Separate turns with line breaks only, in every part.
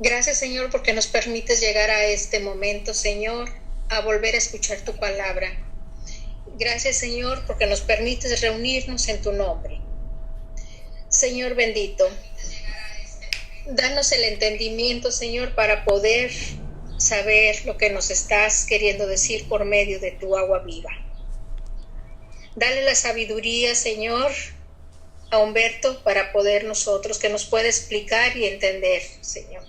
Gracias, Señor, porque nos permites llegar a este momento, Señor, a volver a escuchar tu palabra. Gracias, Señor, porque nos permites reunirnos en tu nombre. Señor bendito, danos el entendimiento, Señor, para poder saber lo que nos estás queriendo decir por medio de tu agua viva. Dale la sabiduría, Señor, a Humberto para poder nosotros, que nos pueda explicar y entender, Señor.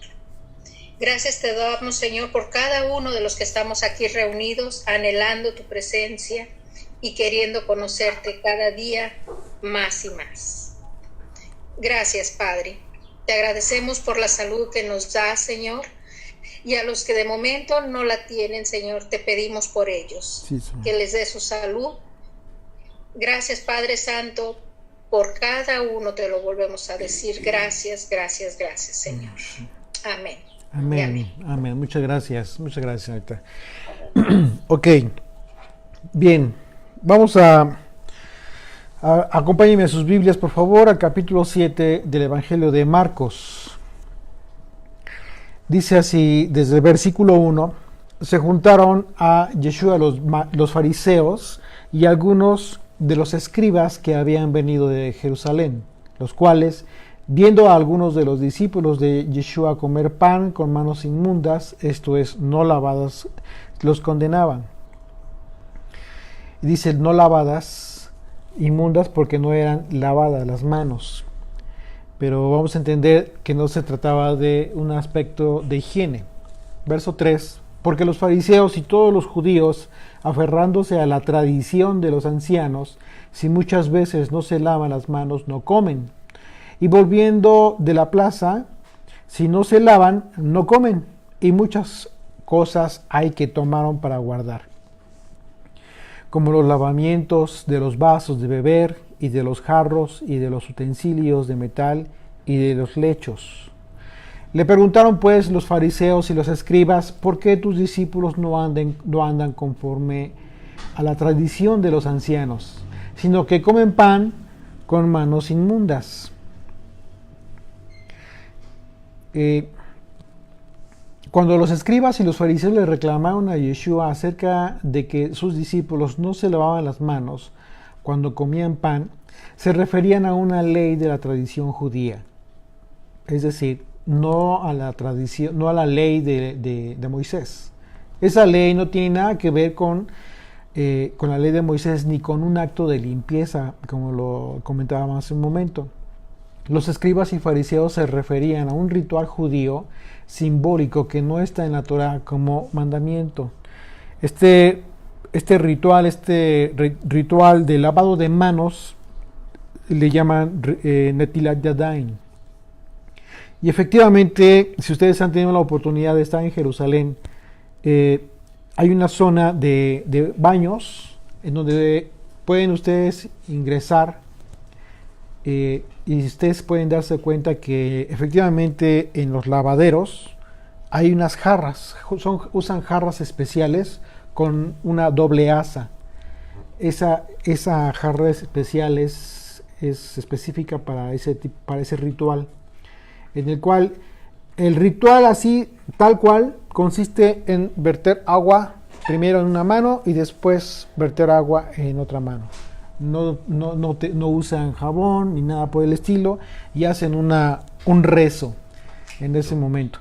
Gracias te damos, Señor, por cada uno de los que estamos aquí reunidos, anhelando tu presencia y queriendo conocerte cada día más y más. Gracias, Padre. Te agradecemos por la salud que nos das, Señor, y a los que de momento no la tienen, Señor, te pedimos por ellos, sí, que les dé su salud. Gracias, Padre Santo, por cada uno te lo volvemos a decir. Gracias, gracias, gracias, Señor. Amén.
Amén, amén. Muchas gracias, señorita. Ok, bien, vamos acompáñenme a sus Biblias, por favor, al capítulo 7 del Evangelio de Marcos. Dice así, desde el versículo 1, se juntaron a Yeshua los fariseos y algunos de los escribas que habían venido de Jerusalén, los cuales, viendo a algunos de los discípulos de Yeshua comer pan con manos inmundas, esto es, no lavadas, los condenaban. Dice no lavadas, inmundas, porque no eran lavadas las manos. Pero vamos a entender que no se trataba de un aspecto de higiene. Verso 3. Porque los fariseos y todos los judíos, aferrándose a la tradición de los ancianos, si muchas veces no se lavan las manos, no comen. Y volviendo de la plaza, si no se lavan, no comen. Y muchas cosas hay que tomaron para guardar, como los lavamientos de los vasos de beber, y de los jarros, y de los utensilios de metal, y de los lechos. Le preguntaron pues los fariseos y los escribas, ¿por qué tus discípulos no andan conforme a la tradición de los ancianos, sino que comen pan con manos inmundas? Cuando los escribas y los fariseos le reclamaron a Yeshua acerca de que sus discípulos no se lavaban las manos cuando comían pan, se referían a una ley de la tradición judía, es decir, no a la tradición, no a la ley de Moisés. Esa ley no tiene nada que ver con la ley de Moisés ni con un acto de limpieza, como lo comentábamos hace un momento. Los escribas y fariseos se referían a un ritual judío simbólico que no está en la Torá como mandamiento. Este ritual de lavado de manos le llaman Netilat Yadayim. Y efectivamente, si ustedes han tenido la oportunidad de estar en Jerusalén, hay una zona de baños en donde pueden ustedes ingresar. Y ustedes pueden darse cuenta que efectivamente en los lavaderos hay unas jarras, usan jarras especiales con una doble asa. Esa jarra especial es específica para ese ritual, en el cual el ritual así, tal cual, consiste en verter agua primero en una mano y después verter agua en otra mano. No usan jabón ni nada por el estilo y hacen un rezo en ese momento.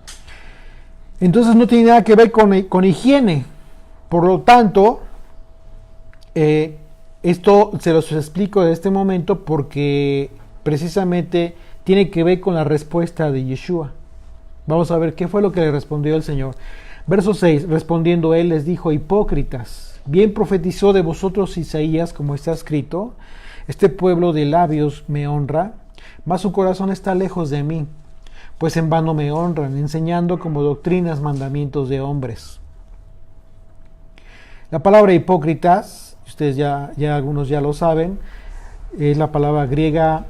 Entonces no tiene nada que ver con higiene. Por lo tanto, esto se los explico de este momento porque precisamente tiene que ver con la respuesta de Yeshua. Vamos a ver qué fue lo que le respondió el Señor. Verso 6, respondiendo él les dijo: hipócritas, bien profetizó de vosotros Isaías, como está escrito: este pueblo de labios me honra, mas su corazón está lejos de mí, pues en vano me honran, enseñando como doctrinas mandamientos de hombres. La palabra hipócritas, ustedes ya algunos ya lo saben, es la palabra griega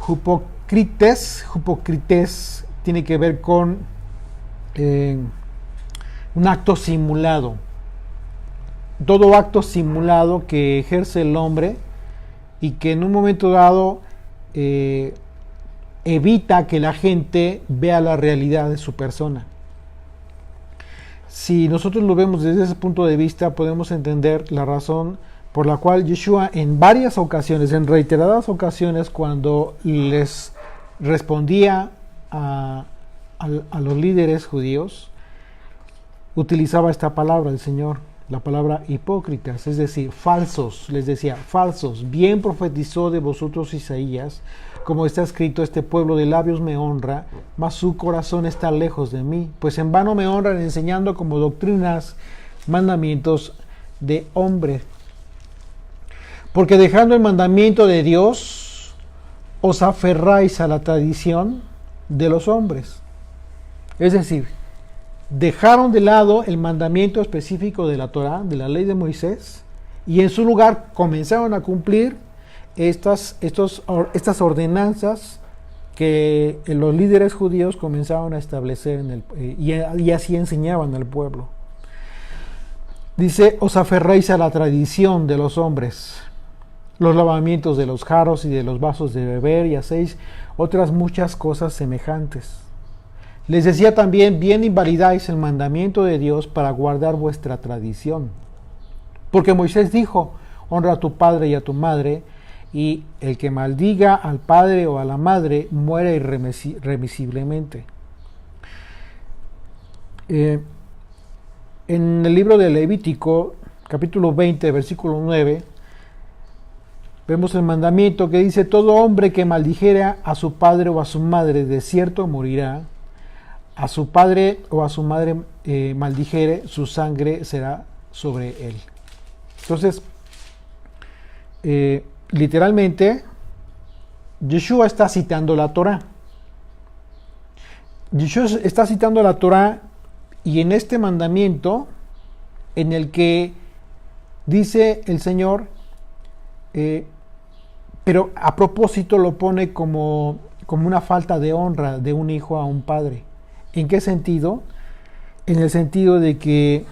hypocrites. Hypocrites tiene que ver con un acto simulado. Todo acto simulado que ejerce el hombre y que en un momento dado evita que la gente vea la realidad de su persona. Si nosotros lo vemos desde ese punto de vista, podemos entender la razón por la cual Yeshua en varias ocasiones, en reiteradas ocasiones, cuando les respondía a los líderes judíos, utilizaba esta palabra, el Señor, la palabra hipócritas, es decir, falsos. Les decía, falsos, bien profetizó de vosotros Isaías, como está escrito, este pueblo de labios me honra, mas su corazón está lejos de mí, pues en vano me honran enseñando como doctrinas, mandamientos de hombre. Porque dejando el mandamiento de Dios, os aferráis a la tradición de los hombres. Es decir, dejaron de lado el mandamiento específico de la Torá, de la ley de Moisés, y en su lugar comenzaron a cumplir estas ordenanzas que los líderes judíos comenzaron a establecer y así enseñaban al pueblo. Dice, os aferráis a la tradición de los hombres, los lavamientos de los jarros y de los vasos de beber, y hacéis otras muchas cosas semejantes. Les decía también, bien invalidáis el mandamiento de Dios para guardar vuestra tradición. Porque Moisés dijo, honra a tu padre y a tu madre, y el que maldiga al padre o a la madre muere irremisiblemente. En el libro de Levítico, capítulo 20, versículo 9, vemos el mandamiento que dice, todo hombre que maldijera a su padre o a su madre, de cierto morirá. A su padre o a su madre maldijere, su sangre será sobre él. Entonces, literalmente, Yeshua está citando la Torá. Yeshua está citando la Torá y en este mandamiento, en el que dice el Señor, pero a propósito lo pone como una falta de honra de un hijo a un padre. ¿En qué sentido? En el sentido de que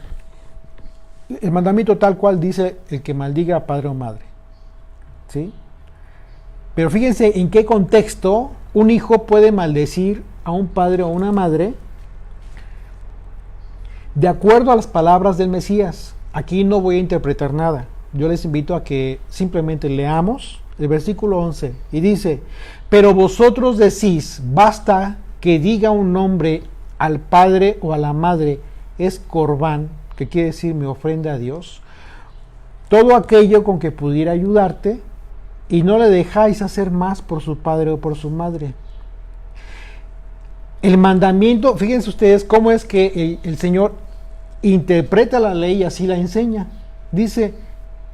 el mandamiento tal cual dice el que maldiga a padre o madre. ¿Sí? Pero fíjense en qué contexto un hijo puede maldecir a un padre o una madre de acuerdo a las palabras del Mesías. Aquí no voy a interpretar nada. Yo les invito a que simplemente leamos el versículo 11 y dice, pero vosotros decís, basta que diga un nombre al padre o a la madre, es corbán, que quiere decir me ofrenda a Dios, todo aquello con que pudiera ayudarte, y no le dejáis hacer más por su padre o por su madre. El mandamiento, fíjense ustedes cómo es que el Señor interpreta la ley y así la enseña. Dice,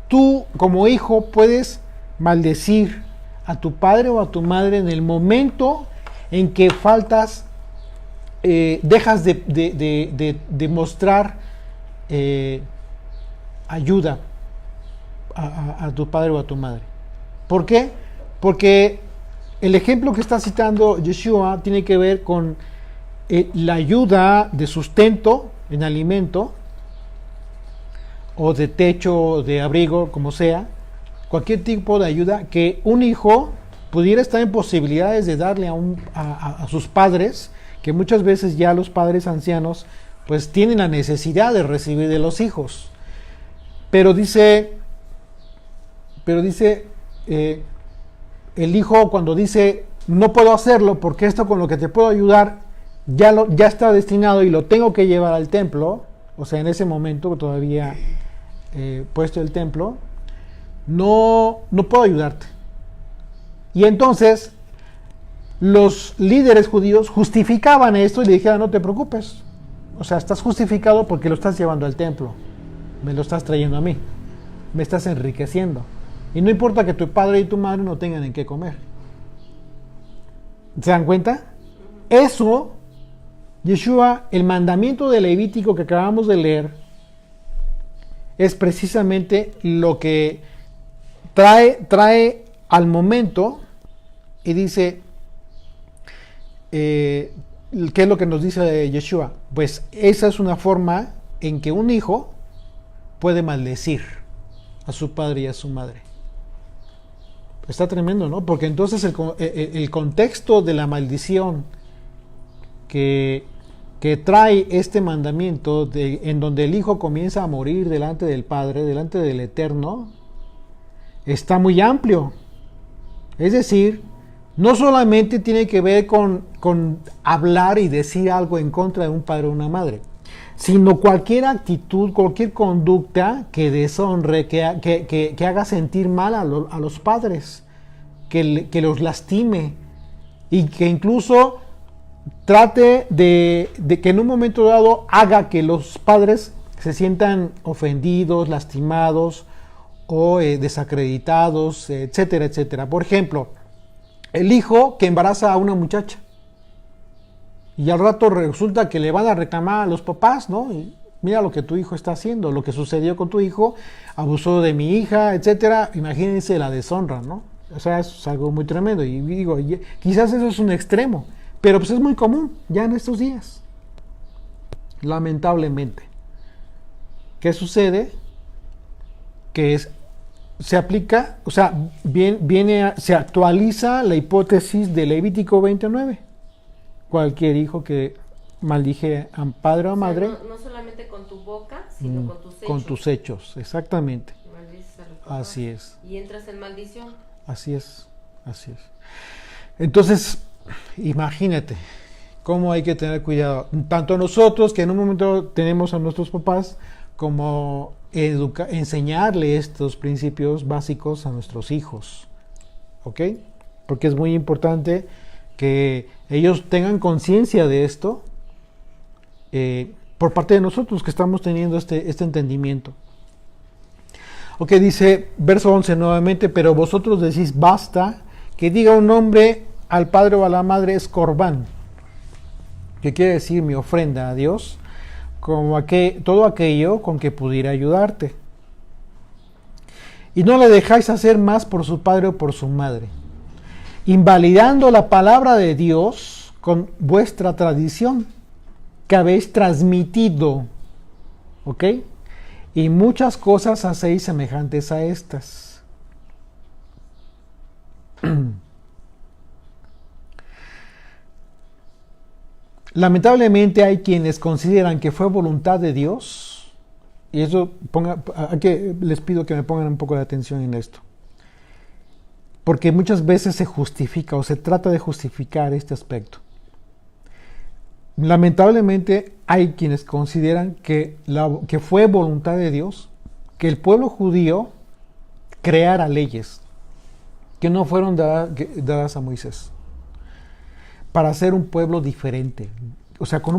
tú como hijo puedes maldecir a tu padre o a tu madre en el momento en que faltas, dejas de mostrar ayuda a tu padre o a tu madre. ¿Por qué? Porque el ejemplo que está citando Yeshua tiene que ver con la ayuda de sustento en alimento o de techo, de abrigo, como sea, cualquier tipo de ayuda que un hijo pudiera estar en posibilidades de darle a sus padres, que muchas veces ya los padres ancianos pues tienen la necesidad de recibir de los hijos. Pero dice el hijo cuando dice no puedo hacerlo porque esto con lo que te puedo ayudar ya está destinado y lo tengo que llevar al templo, o sea, en ese momento todavía puesto el templo, no puedo ayudarte. Y entonces los líderes judíos justificaban esto y le dijeron, no te preocupes, o sea, estás justificado porque lo estás llevando al templo, me lo estás trayendo a mí, me estás enriqueciendo, y no importa que tu padre y tu madre no tengan en qué comer. ¿Se dan cuenta? Eso, Yeshua, el mandamiento de Levítico que acabamos de leer, es precisamente lo que trae al momento y dice, ¿qué es lo que nos dice Yeshua? Pues esa es una forma en que un hijo puede maldecir a su padre y a su madre. Está tremendo, ¿no? Porque entonces el contexto de la maldición que trae este mandamiento, en donde el Hijo comienza a morir delante del Padre, delante del Eterno, está muy amplio. Es decir, no solamente tiene que ver con hablar y decir algo en contra de un padre o una madre, sino cualquier actitud, cualquier conducta que deshonre, que haga sentir mal a los padres, que los lastime y que incluso trate de que en un momento dado haga que los padres se sientan ofendidos, lastimados o desacreditados, etcétera, etcétera. Por ejemplo, el hijo que embaraza a una muchacha y al rato resulta que le van a reclamar a los papás, ¿no? Y mira lo que tu hijo está haciendo, lo que sucedió con tu hijo, abusó de mi hija, etcétera. Imagínense la deshonra, ¿no? O sea, eso es algo muy tremendo. Y digo, quizás eso es un extremo, pero pues es muy común ya en estos días. Lamentablemente. ¿Qué sucede? Que se aplica, o sea, se actualiza la hipótesis de Levítico 29. Cualquier hijo que maldije a padre o madre.
No solamente con tu boca, sino con tus hechos.
Con tus hechos, exactamente.
Maldices a los papás.
Así es.
Y entras en maldición.
Así es, así es. Entonces, imagínate cómo hay que tener cuidado. Tanto nosotros, que en un momento tenemos a nuestros papás, como enseñarle estos principios básicos a nuestros hijos. ¿Ok? Porque es muy importante que ellos tengan conciencia de esto por parte de nosotros que estamos teniendo este entendimiento. Ok, dice verso 11 nuevamente, pero vosotros decís basta que diga un hombre al padre o a la madre es corbán, que quiere decir mi ofrenda a Dios, como todo aquello con que pudiera ayudarte. Y no le dejáis hacer más por su padre o por su madre, invalidando la palabra de Dios con vuestra tradición que habéis transmitido. ¿Ok? Y muchas cosas hacéis semejantes a estas. Lamentablemente hay quienes consideran que fue voluntad de Dios, y eso les pido que me pongan un poco de atención en esto, porque muchas veces se justifica o se trata de justificar este aspecto. Lamentablemente hay quienes consideran que fue voluntad de Dios que el pueblo judío creara leyes que no fueron dadas a Moisés para ser un pueblo diferente, o sea, con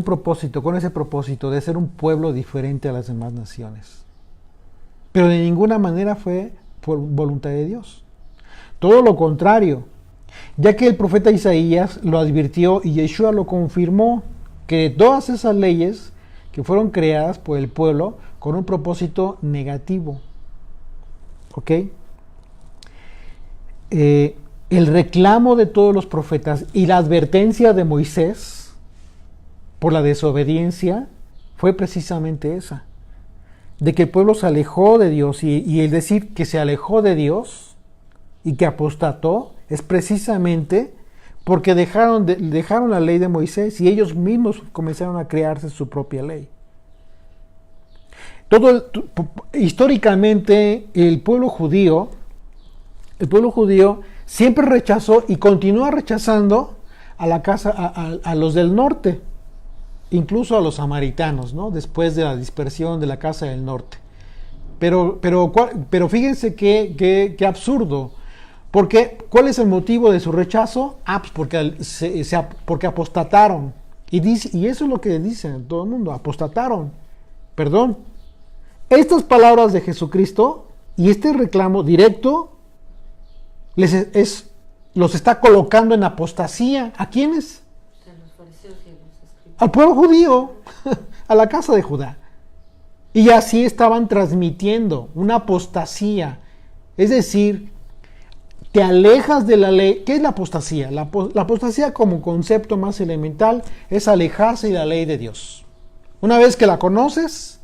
ese propósito de ser un pueblo diferente a las demás naciones. Pero de ninguna manera fue por voluntad de Dios. Todo lo contrario, ya que el profeta Isaías lo advirtió y Yeshua lo confirmó, que todas esas leyes que fueron creadas por el pueblo con un propósito negativo. ¿Ok? El reclamo de todos los profetas y la advertencia de Moisés por la desobediencia fue precisamente esa, de que el pueblo se alejó de Dios, y el decir que se alejó de Dios y que apostató es precisamente porque dejaron la ley de Moisés y ellos mismos comenzaron a crearse su propia ley. Históricamente el pueblo judío siempre rechazó y continúa rechazando a los del norte, incluso a los samaritanos, ¿no? Después de la dispersión de la casa del norte. Pero fíjense qué absurdo. ¿Cuál es el motivo de su rechazo? Pues porque apostataron. Y eso es lo que dicen todo el mundo, apostataron. Perdón. Estas palabras de Jesucristo y este reclamo directo los está colocando en apostasía. ¿A quiénes?
Los fariseos y los escribas.
Al pueblo judío, a la casa de Judá. Y así estaban transmitiendo una apostasía. Es decir, te alejas de la ley. ¿Qué es la apostasía? La apostasía, como concepto más elemental, es alejarse de la ley de Dios. Una vez que la conoces,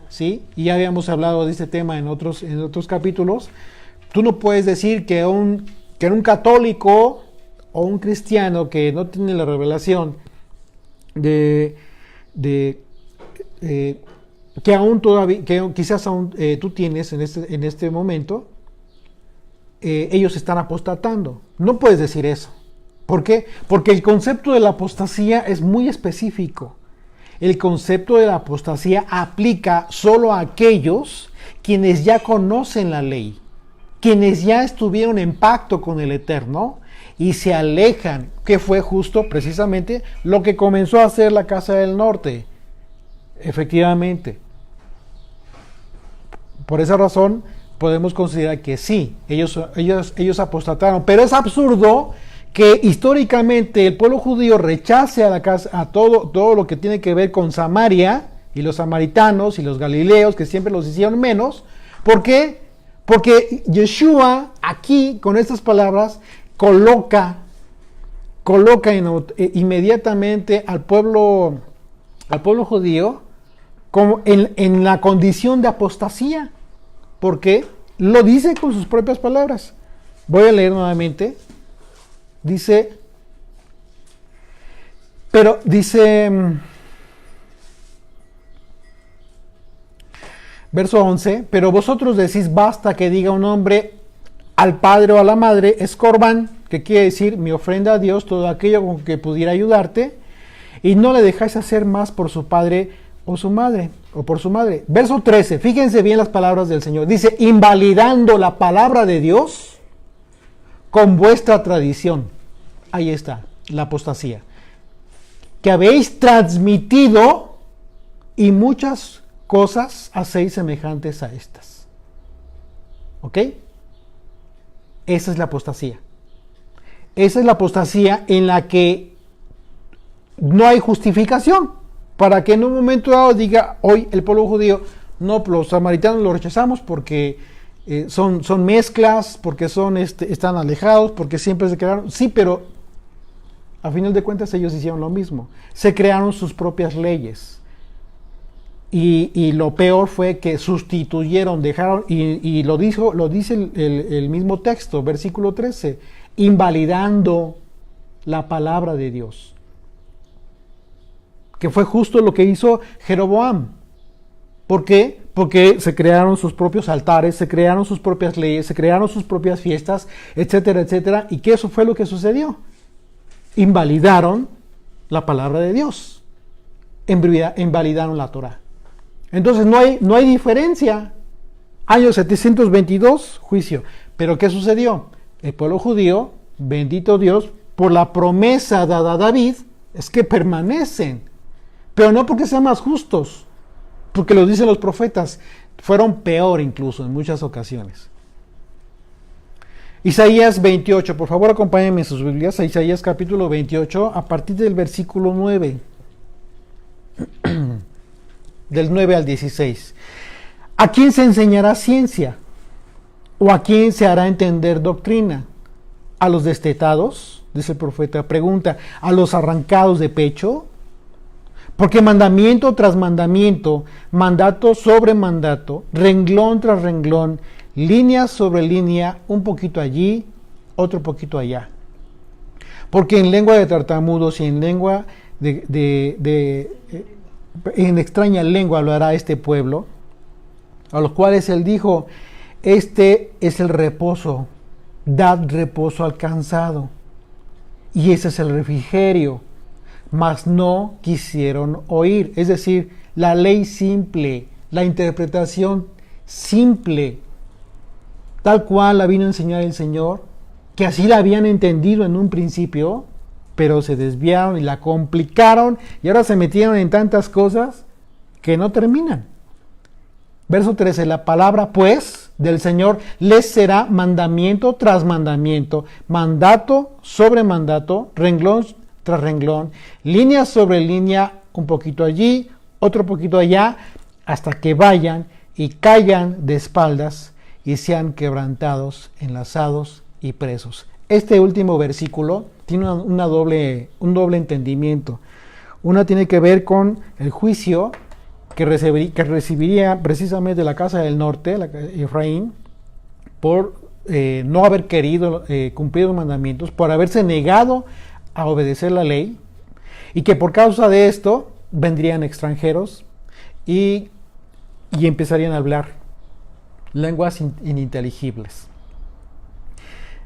¿sí? Y ya habíamos hablado de este tema en otros capítulos, Tú no puedes decir que un católico o un cristiano que no tiene la revelación que aún todavía, que quizás aún tú tienes en este momento, ellos están apostatando. No puedes decir eso. ¿Por qué? Porque el concepto de la apostasía es muy específico. El concepto de la apostasía aplica solo a aquellos quienes ya conocen la ley, quienes ya estuvieron en pacto con el Eterno y se alejan, que fue justo precisamente lo que comenzó a hacer la Casa del Norte. Efectivamente. Por esa razón podemos considerar que sí, ellos apostataron, pero es absurdo que históricamente el pueblo judío rechace a todo lo que tiene que ver con Samaria y los samaritanos y los galileos, que siempre los hicieron menos. ¿Por qué? Porque Yeshua aquí con estas palabras coloca inmediatamente al pueblo judío como en la condición de apostasía. ¿Por qué? Lo dice con sus propias palabras. Voy a leer nuevamente. Dice, verso 11, pero vosotros decís, basta que diga un hombre al padre o a la madre, es corbán, que quiere decir mi ofrenda a Dios, todo aquello con que pudiera ayudarte, y no le dejáis hacer más por su padre o su madre, o por su madre. Verso 13, fíjense bien las palabras del Señor. Dice, invalidando la palabra de Dios con vuestra tradición. Ahí está, la apostasía. Que habéis transmitido y muchas cosas hacéis semejantes a estas. ¿Ok? Esa es la apostasía. Esa es la apostasía en la que no hay justificación. Para que en un momento dado diga, hoy el pueblo judío, no, los samaritanos los rechazamos porque son mezclas, porque están alejados, porque siempre se quedaron. Sí, pero a final de cuentas ellos hicieron lo mismo. Se crearon sus propias leyes. Y lo peor fue que sustituyeron, dejaron, y lo dice el mismo texto, versículo 13, invalidando la palabra de Dios. Que fue justo lo que hizo Jeroboam. ¿Por qué? Porque se crearon sus propios altares, se crearon sus propias leyes, se crearon sus propias fiestas, etcétera, etcétera. ¿Y qué eso fue lo que sucedió? Invalidaron la palabra de Dios. Invalidaron la Torah. Entonces no hay diferencia. Año 722, juicio. ¿Pero qué sucedió? El pueblo judío, bendito Dios, por la promesa dada a David, es que permanecen. Pero no porque sean más justos, porque lo dicen los profetas, fueron peor incluso en muchas ocasiones. Isaías 28, por favor acompáñenme en sus Biblias, a Isaías capítulo 28, a partir del versículo 9, del 9 al 16. ¿A quién se enseñará ciencia? ¿O a quién se hará entender doctrina? ¿A los destetados? Dice el profeta, pregunta, ¿a los arrancados de pecho? Porque mandamiento tras mandamiento, mandato sobre mandato, renglón tras renglón, línea sobre línea, un poquito allí, otro poquito allá. Porque en lengua de tartamudos y en lengua en extraña lengua hablará este pueblo, a los cuales él dijo, este es el reposo, dad reposo al cansado, y ese es el refrigerio. Mas no quisieron oír, es decir, la ley simple, la interpretación simple, tal cual la vino a enseñar el Señor, que así la habían entendido en un principio, pero se desviaron y la complicaron y ahora se metieron en tantas cosas que no terminan. Verso 13, la palabra pues del Señor les será mandamiento tras mandamiento, mandato sobre mandato, renglón tras renglón, línea sobre línea, un poquito allí, otro poquito allá, hasta que vayan y caigan de espaldas y sean quebrantados, enlazados y presos. Este último versículo tiene un doble entendimiento. Una tiene que ver con el juicio que recibiría precisamente la casa del norte, Efraín, por no haber querido cumplir los mandamientos, por haberse negado a obedecer la ley, y que por causa de esto vendrían extranjeros y empezarían a hablar lenguas ininteligibles.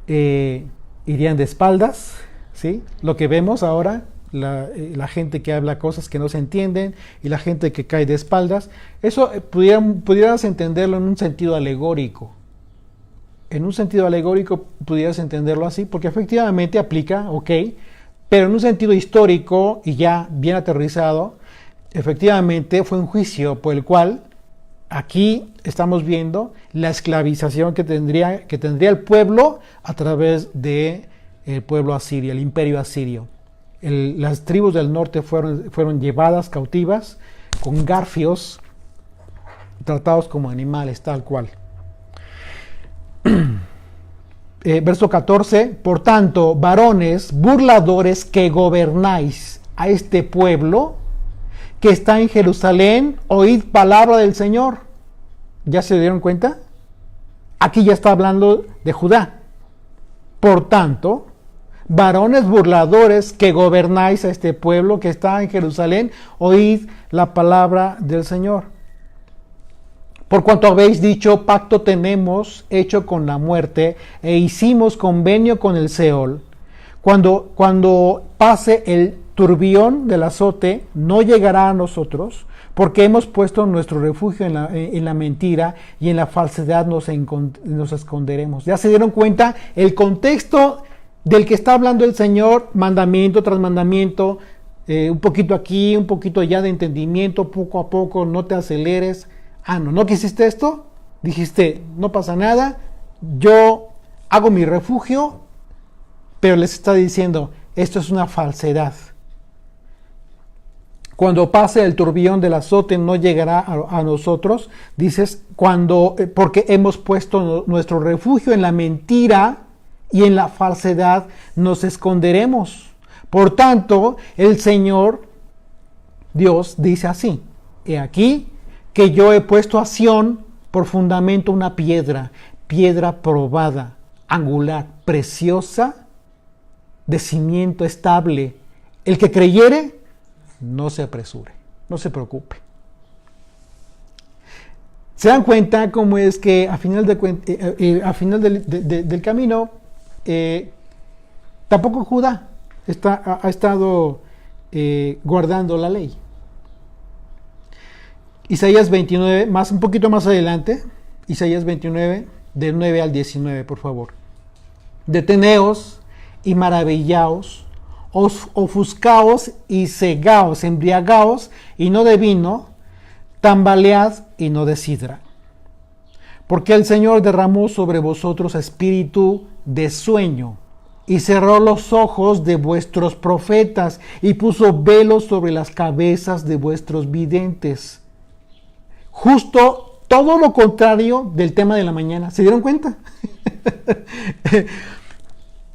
Irían de espaldas, ¿sí? Lo que vemos ahora, la gente que habla cosas que no se entienden y la gente que cae de espaldas, eso pudieras entenderlo en un sentido alegórico. En un sentido alegórico pudieras entenderlo así, porque efectivamente aplica, ok, pero en un sentido histórico y ya bien aterrizado, efectivamente fue un juicio por el cual aquí estamos viendo la esclavización que tendría el pueblo a través del pueblo asirio, el imperio asirio. Las tribus del norte fueron llevadas cautivas con garfios, tratados como animales, tal cual. Verso 14, por tanto, varones burladores que gobernáis a este pueblo que está en Jerusalén, oíd palabra del Señor. ¿Ya se dieron cuenta? Aquí ya está hablando de Judá. Por tanto, varones burladores que gobernáis a este pueblo que está en Jerusalén, oíd la palabra del Señor. Por cuanto habéis dicho, pacto tenemos hecho con la muerte, e hicimos convenio con el Seol. Cuando pase el turbión del azote, no llegará a nosotros, porque hemos puesto nuestro refugio en la mentira, y en la falsedad nos esconderemos. ¿Ya se dieron cuenta? El contexto del que está hablando el Señor, mandamiento tras mandamiento, un poquito aquí, un poquito allá de entendimiento, poco a poco, no te aceleres. ¿No quisiste esto? Dijiste, no pasa nada, yo hago mi refugio, pero les está diciendo, esto es una falsedad. Cuando pase el turbión del azote no llegará a nosotros, dices, porque hemos puesto nuestro refugio en la mentira y en la falsedad nos esconderemos. Por tanto, el Señor Dios dice así, he aquí que yo he puesto a Sión por fundamento una piedra probada, angular, preciosa, de cimiento estable. El que creyere, no se apresure, no se preocupe. ¿Se dan cuenta cómo es que a final del camino, tampoco Judá ha estado guardando la ley? Isaías 29, un poquito más adelante, Isaías 29, del 9 al 19, por favor. Deteneos y maravillaos, ofuscaos y cegaos, embriagaos y no de vino, tambalead y no de sidra. Porque el Señor derramó sobre vosotros espíritu de sueño y cerró los ojos de vuestros profetas y puso velos sobre las cabezas de vuestros videntes. Justo todo lo contrario del tema de la mañana. ¿Se dieron cuenta?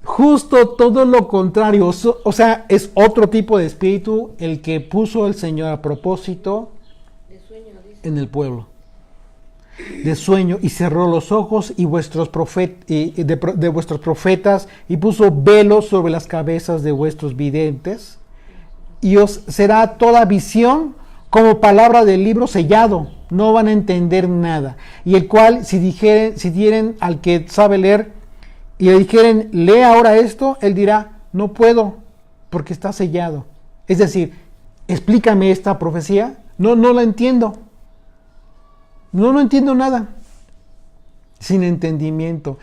Justo todo lo contrario. O sea, es otro tipo de espíritu el que puso el Señor a propósito en el pueblo. De sueño, y cerró los ojos de vuestros profetas y puso velos sobre las cabezas de vuestros videntes. Y os será toda visión como palabra del libro sellado. No van a entender nada. Y el cual, si dieren al que sabe leer y le dijeren, lee ahora esto, él dirá, no puedo, porque está sellado. Es decir, explícame esta profecía. No la entiendo. No entiendo nada. Sin entendimiento.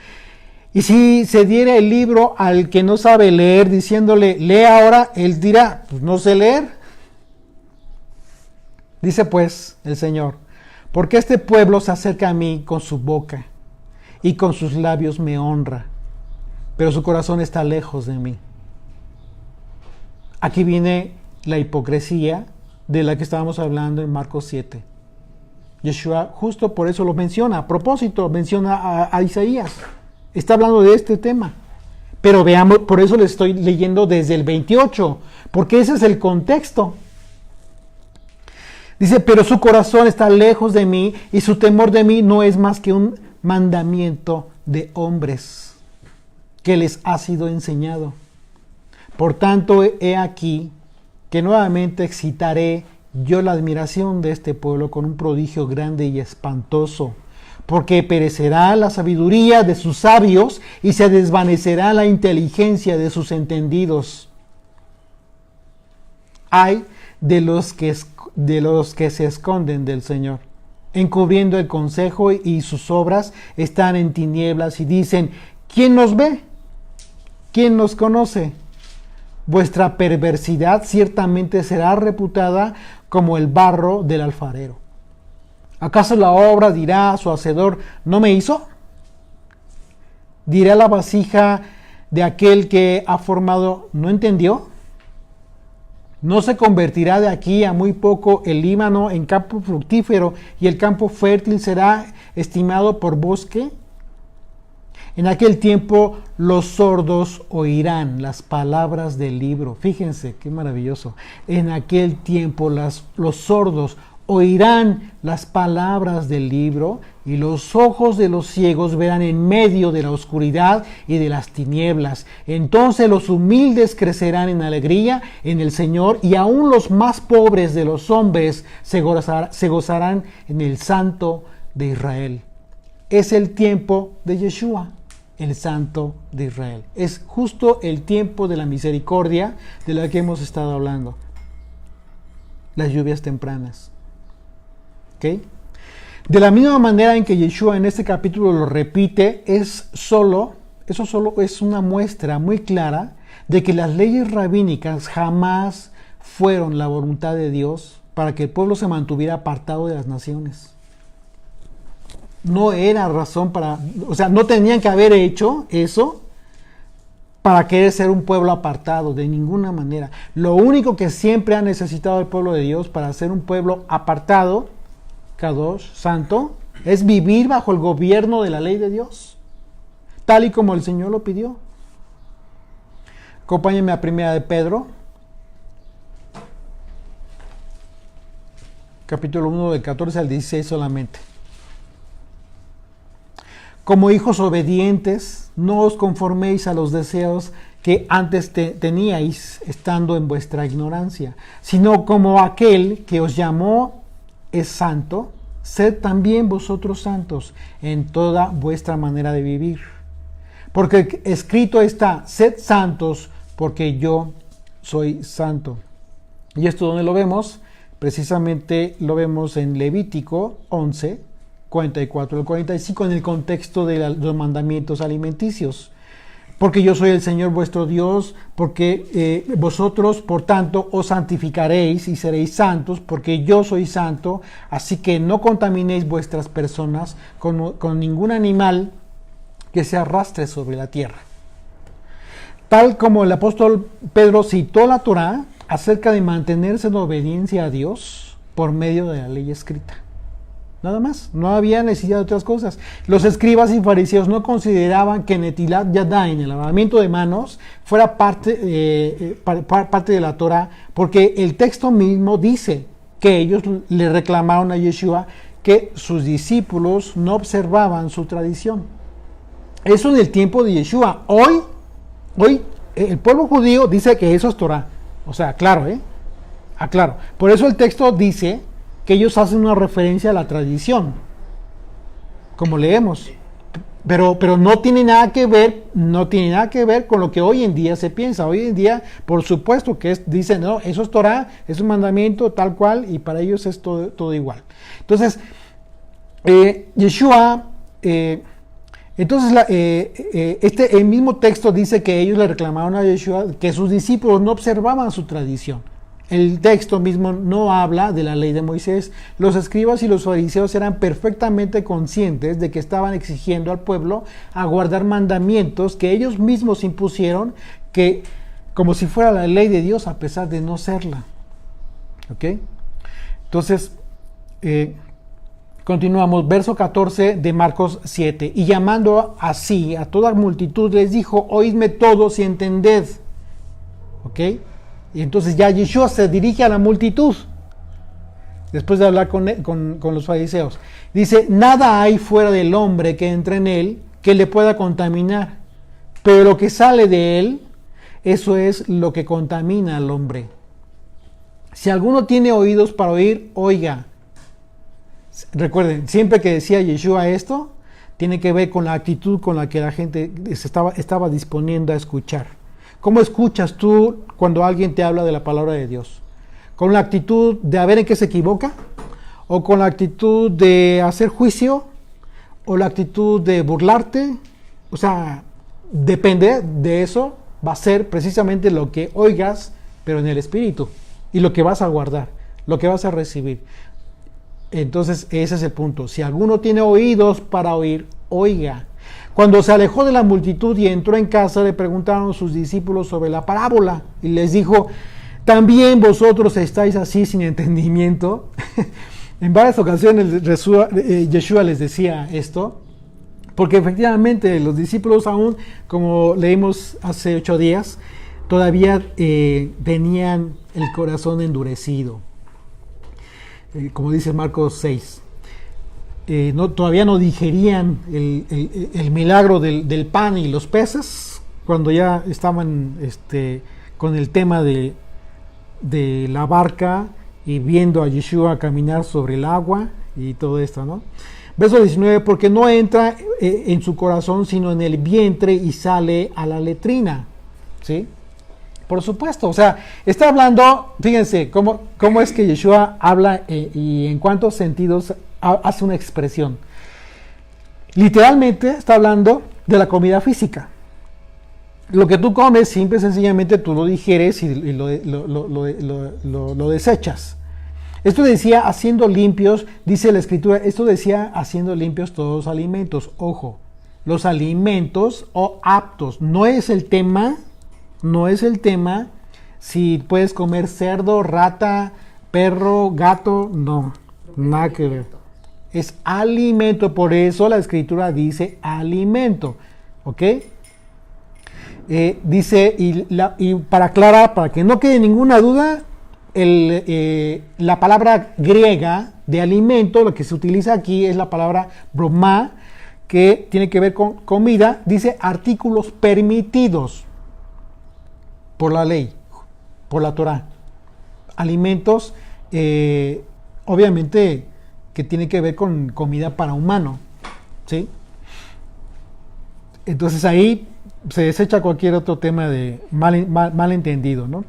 Y si se diera el libro al que no sabe leer, diciéndole, lee ahora, él dirá, pues no sé leer. Dice pues el Señor, porque este pueblo se acerca a mí con su boca y con sus labios me honra, pero su corazón está lejos de mí. Aquí viene la hipocresía de la que estábamos hablando en Marcos 7. Yeshua justo por eso lo menciona, a propósito, menciona a Isaías. Está hablando de este tema. Pero veamos, por eso le estoy leyendo desde el 28, porque ese es el contexto. Dice, pero su corazón está lejos de mí y su temor de mí no es más que un mandamiento de hombres que les ha sido enseñado. Por tanto, he aquí que nuevamente excitaré yo la admiración de este pueblo con un prodigio grande y espantoso, porque perecerá la sabiduría de sus sabios y se desvanecerá la inteligencia de sus entendidos. Hay de los que se esconden del Señor, encubriendo el consejo, y sus obras están en tinieblas, y dicen: ¿quién nos ve? ¿Quién nos conoce? Vuestra perversidad ciertamente será reputada como el barro del alfarero. ¿Acaso la obra dirá a su hacedor: ¿no me hizo? ¿Dirá la vasija de aquel que ha formado: ¿no entendió? ¿No se convertirá de aquí a muy poco el Líbano en campo fructífero, y el campo fértil será estimado por bosque? En aquel tiempo los sordos oirán las palabras del libro. Fíjense qué maravilloso. En aquel tiempo los sordos oirán las palabras del libro, y los ojos de los ciegos verán en medio de la oscuridad y de las tinieblas. Entonces los humildes crecerán en alegría en el Señor, y aún los más pobres de los hombres se gozarán en el Santo de Israel. Es el tiempo de Yeshua, el Santo de Israel. Es justo el tiempo de la misericordia de la que hemos estado hablando. Las lluvias tempranas. ¿Ok? De la misma manera en que Yeshua en este capítulo lo repite, eso solo es una muestra muy clara de que las leyes rabínicas jamás fueron la voluntad de Dios para que el pueblo se mantuviera apartado de las naciones. No era razón no tenían que haber hecho eso para querer ser un pueblo apartado, de ninguna manera. Lo único que siempre ha necesitado el pueblo de Dios para ser un pueblo apartado, Kadosh, santo, es vivir bajo el gobierno de la ley de Dios, tal y como el Señor lo pidió. Acompáñenme a 1 de Pedro, capítulo 1, del 14 al 16 solamente. Como hijos obedientes, no os conforméis a los deseos que antes teníais estando en vuestra ignorancia, sino como aquel que os llamó es santo, sed también vosotros santos en toda vuestra manera de vivir. Porque escrito está: sed santos, porque yo soy santo. ¿Y esto dónde lo vemos? Precisamente lo vemos en Levítico 11, 44 al 45, en el contexto de los mandamientos alimenticios. Porque yo soy el Señor vuestro Dios, porque vosotros, por tanto, os santificaréis y seréis santos, porque yo soy santo. Así que no contaminéis vuestras personas con ningún animal que se arrastre sobre la tierra. Tal como el apóstol Pedro citó la Torá acerca de mantenerse en obediencia a Dios por medio de la ley escrita. Nada más, no había necesidad de otras cosas. Los escribas y fariseos no consideraban que Netilat Yadayim, el lavamiento de manos, fuera parte de la Torah, porque el texto mismo dice que ellos le reclamaron a Yeshua que sus discípulos no observaban su tradición. Eso en el tiempo de Yeshua. Hoy el pueblo judío dice que eso es Torah. O sea, claro, aclaro. Por eso el texto dice que ellos hacen una referencia a la tradición, como leemos, pero no tiene nada que ver con lo que hoy en día se piensa. Hoy en día, por supuesto que dicen, no, eso es Torah, es un mandamiento tal cual, y para ellos es todo igual. Entonces, Yeshua, el mismo texto dice que ellos le reclamaron a Yeshua que sus discípulos no observaban su tradición. El texto mismo no habla de la ley de Moisés. Los escribas y los fariseos eran perfectamente conscientes de que estaban exigiendo al pueblo a guardar mandamientos que ellos mismos impusieron, que como si fuera la ley de Dios, a pesar de no serla. ¿Ok? Entonces, continuamos, verso 14 de Marcos 7. Y llamando así a toda multitud, les dijo: oídme todos y entended. ¿Ok? Y entonces ya Yeshua se dirige a la multitud, después de hablar con los fariseos. Dice: nada hay fuera del hombre que entre en él, que le pueda contaminar, pero lo que sale de él, eso es lo que contamina al hombre. Si alguno tiene oídos para oír, oiga. Recuerden, siempre que decía Yeshua esto, tiene que ver con la actitud con la que la gente estaba disponiendo a escuchar. ¿Cómo escuchas tú cuando alguien te habla de la palabra de Dios? ¿Con la actitud de a ver en qué se equivoca? ¿O con la actitud de hacer juicio? ¿O la actitud de burlarte? O sea, depende de eso, va a ser precisamente lo que oigas, pero en el espíritu. Y lo que vas a guardar, lo que vas a recibir. Entonces ese es el punto. Si alguno tiene oídos para oír, oiga. Cuando se alejó de la multitud y entró en casa, le preguntaron sus discípulos sobre la parábola. Y les dijo, ¿también vosotros estáis así sin entendimiento? En varias ocasiones Yeshua les decía esto. Porque efectivamente los discípulos aún, como leímos hace 8 días, todavía tenían el corazón endurecido. Como dice Marcos 6. Todavía no digerían el milagro del pan y los peces, cuando ya estaban con el tema de la barca y viendo a Yeshua caminar sobre el agua y todo esto, ¿no? Verso 19, porque no entra en su corazón, sino en el vientre y sale a la letrina, ¿sí? Por supuesto, o sea, está hablando, fíjense, cómo es que Yeshua habla y en cuántos sentidos hace una expresión. Literalmente está hablando de la comida física. Lo que tú comes, simple y sencillamente tú lo digieres y lo desechas. Esto decía haciendo limpios, dice la escritura, esto decía haciendo limpios todos los alimentos. Ojo, los alimentos o aptos, no es el tema si puedes comer cerdo, rata, perro, gato, no, nada que ver. Es alimento, por eso la escritura dice alimento, ¿ok? Dice, y para aclarar, para que no quede ninguna duda, la palabra griega de alimento, lo que se utiliza aquí es la palabra bromá, que tiene que ver con comida, dice artículos permitidos por la ley, por la Torah. Alimentos, obviamente, que tiene que ver con comida para humano, ¿sí? Entonces ahí se desecha cualquier otro tema de malentendido, ¿no?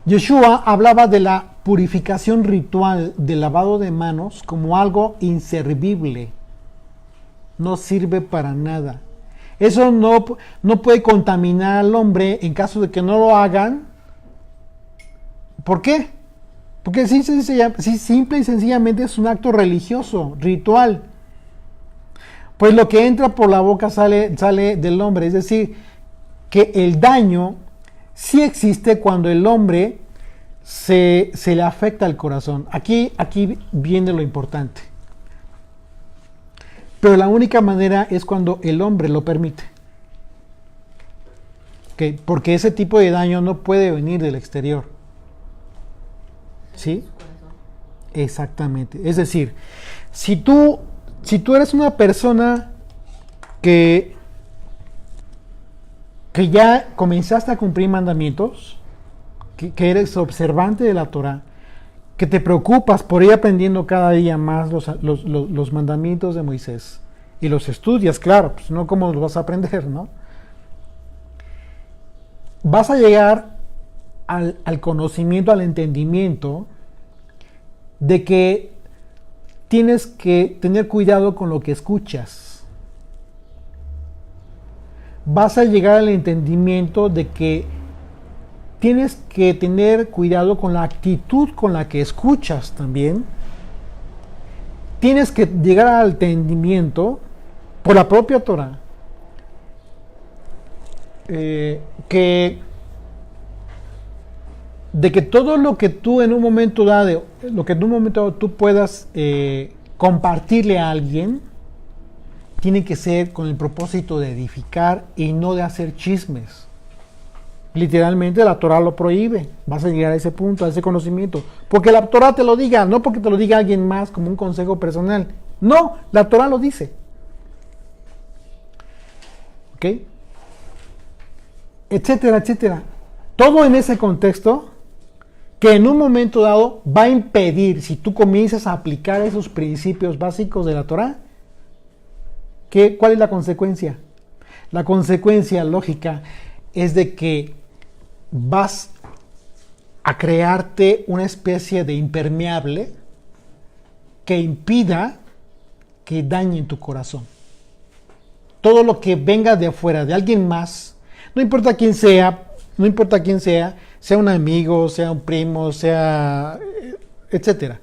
Yeshua hablaba de la purificación ritual del lavado de manos como algo inservible. No sirve para nada. Eso no puede contaminar al hombre en caso de que no lo hagan. ¿Por qué? Porque simple y sencillamente es un acto religioso, ritual. Pues lo que entra por la boca sale del hombre. Es decir, que el daño sí existe cuando el hombre se le afecta el corazón. Aquí viene lo importante. Pero la única manera es cuando el hombre lo permite. ¿Okay? Porque ese tipo de daño no puede venir del exterior. ¿Sí? Exactamente. Es decir, si tú eres una persona que ya comenzaste a cumplir mandamientos, que eres observante de la Torah, que te preocupas por ir aprendiendo cada día más los mandamientos de Moisés y los estudias, claro, pues no cómo los vas a aprender, ¿no? Vas a llegar al conocimiento, al entendimiento de que tienes que tener cuidado con lo que escuchas. Vas a llegar al entendimiento de que tienes que tener cuidado con la actitud con la que escuchas también. Tienes que llegar al entendimiento por la propia Torah de que todo lo que tú en un momento dado, tú puedas compartirle a alguien, tiene que ser con el propósito de edificar y no de hacer chismes. Literalmente la Torah lo prohíbe. Vas a llegar a ese punto, a ese conocimiento. Porque la Torah te lo diga, no porque te lo diga alguien más como un consejo personal. No, la Torah lo dice. ¿Ok? Etcétera, etcétera. Todo en ese contexto que en un momento dado va a impedir, si tú comienzas a aplicar esos principios básicos de la Torah, ¿cuál es la consecuencia? La consecuencia lógica es de que vas a crearte una especie de impermeable que impida que dañe tu corazón. Todo lo que venga de afuera, de alguien más, no importa quién sea, sea un amigo, sea un primo, sea etcétera.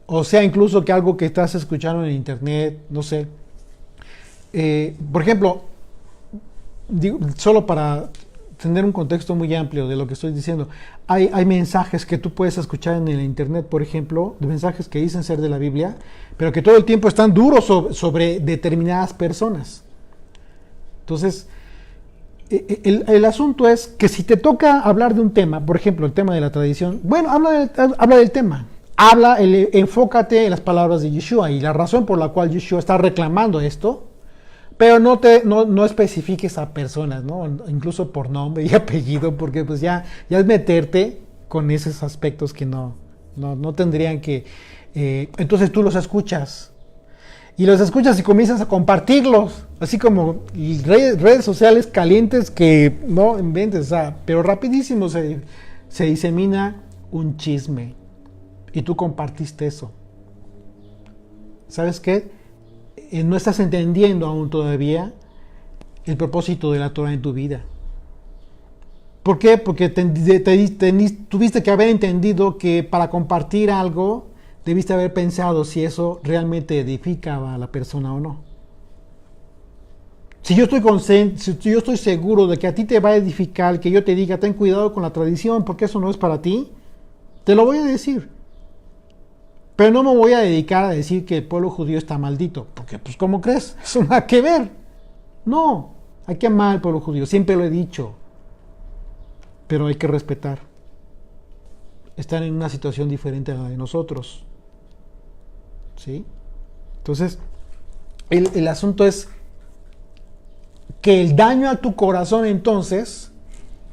O sea incluso que algo que estás escuchando en internet, no sé. Por ejemplo, solo para tener un contexto muy amplio de lo que estoy diciendo, hay mensajes que tú puedes escuchar en el internet, por ejemplo, de mensajes que dicen ser de la Biblia, pero que todo el tiempo están duros sobre determinadas personas. Entonces, el asunto es que si te toca hablar de un tema, por ejemplo, el tema de la tradición, bueno, habla del tema, enfócate en las palabras de Yeshua y la razón por la cual Yeshua está reclamando esto, pero no especifiques a personas, ¿no? Incluso por nombre y apellido, porque pues ya es meterte con esos aspectos que no tendrían que... entonces tú los escuchas. Y los escuchas y comienzas a compartirlos, así como redes sociales calientes que no inventes, o sea, pero rapidísimo se disemina un chisme y tú compartiste eso. ¿Sabes qué? No estás entendiendo aún todavía el propósito de la Torah en tu vida. ¿Por qué? Porque tuviste que haber entendido que para compartir algo debiste haber pensado si eso realmente edifica a la persona o no. Si yo estoy seguro de que a ti te va a edificar, que yo te diga, ten cuidado con la tradición, porque eso no es para ti, te lo voy a decir. Pero no me voy a dedicar a decir que el pueblo judío está maldito, porque pues ¿cómo crees? Eso nada que ver. No, hay que amar al pueblo judío, siempre lo he dicho, pero hay que respetar. Están en una situación diferente a la de nosotros. ¿Sí? Entonces, el asunto es que el daño a tu corazón entonces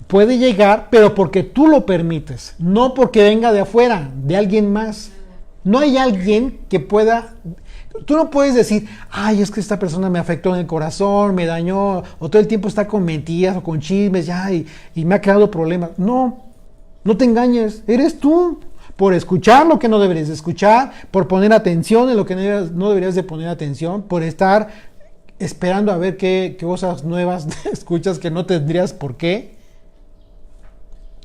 puede llegar, pero porque tú lo permites, no porque venga de afuera, de alguien más. No hay alguien que pueda... Tú no puedes decir, ay, es que esta persona me afectó en el corazón, me dañó, o todo el tiempo está con mentiras o con chismes, ya, y me ha creado problemas. No te engañes, eres tú. Por escuchar lo que no deberías de escuchar, por poner atención en lo que no deberías de poner atención, por estar esperando a ver qué cosas nuevas escuchas que no tendrías por qué.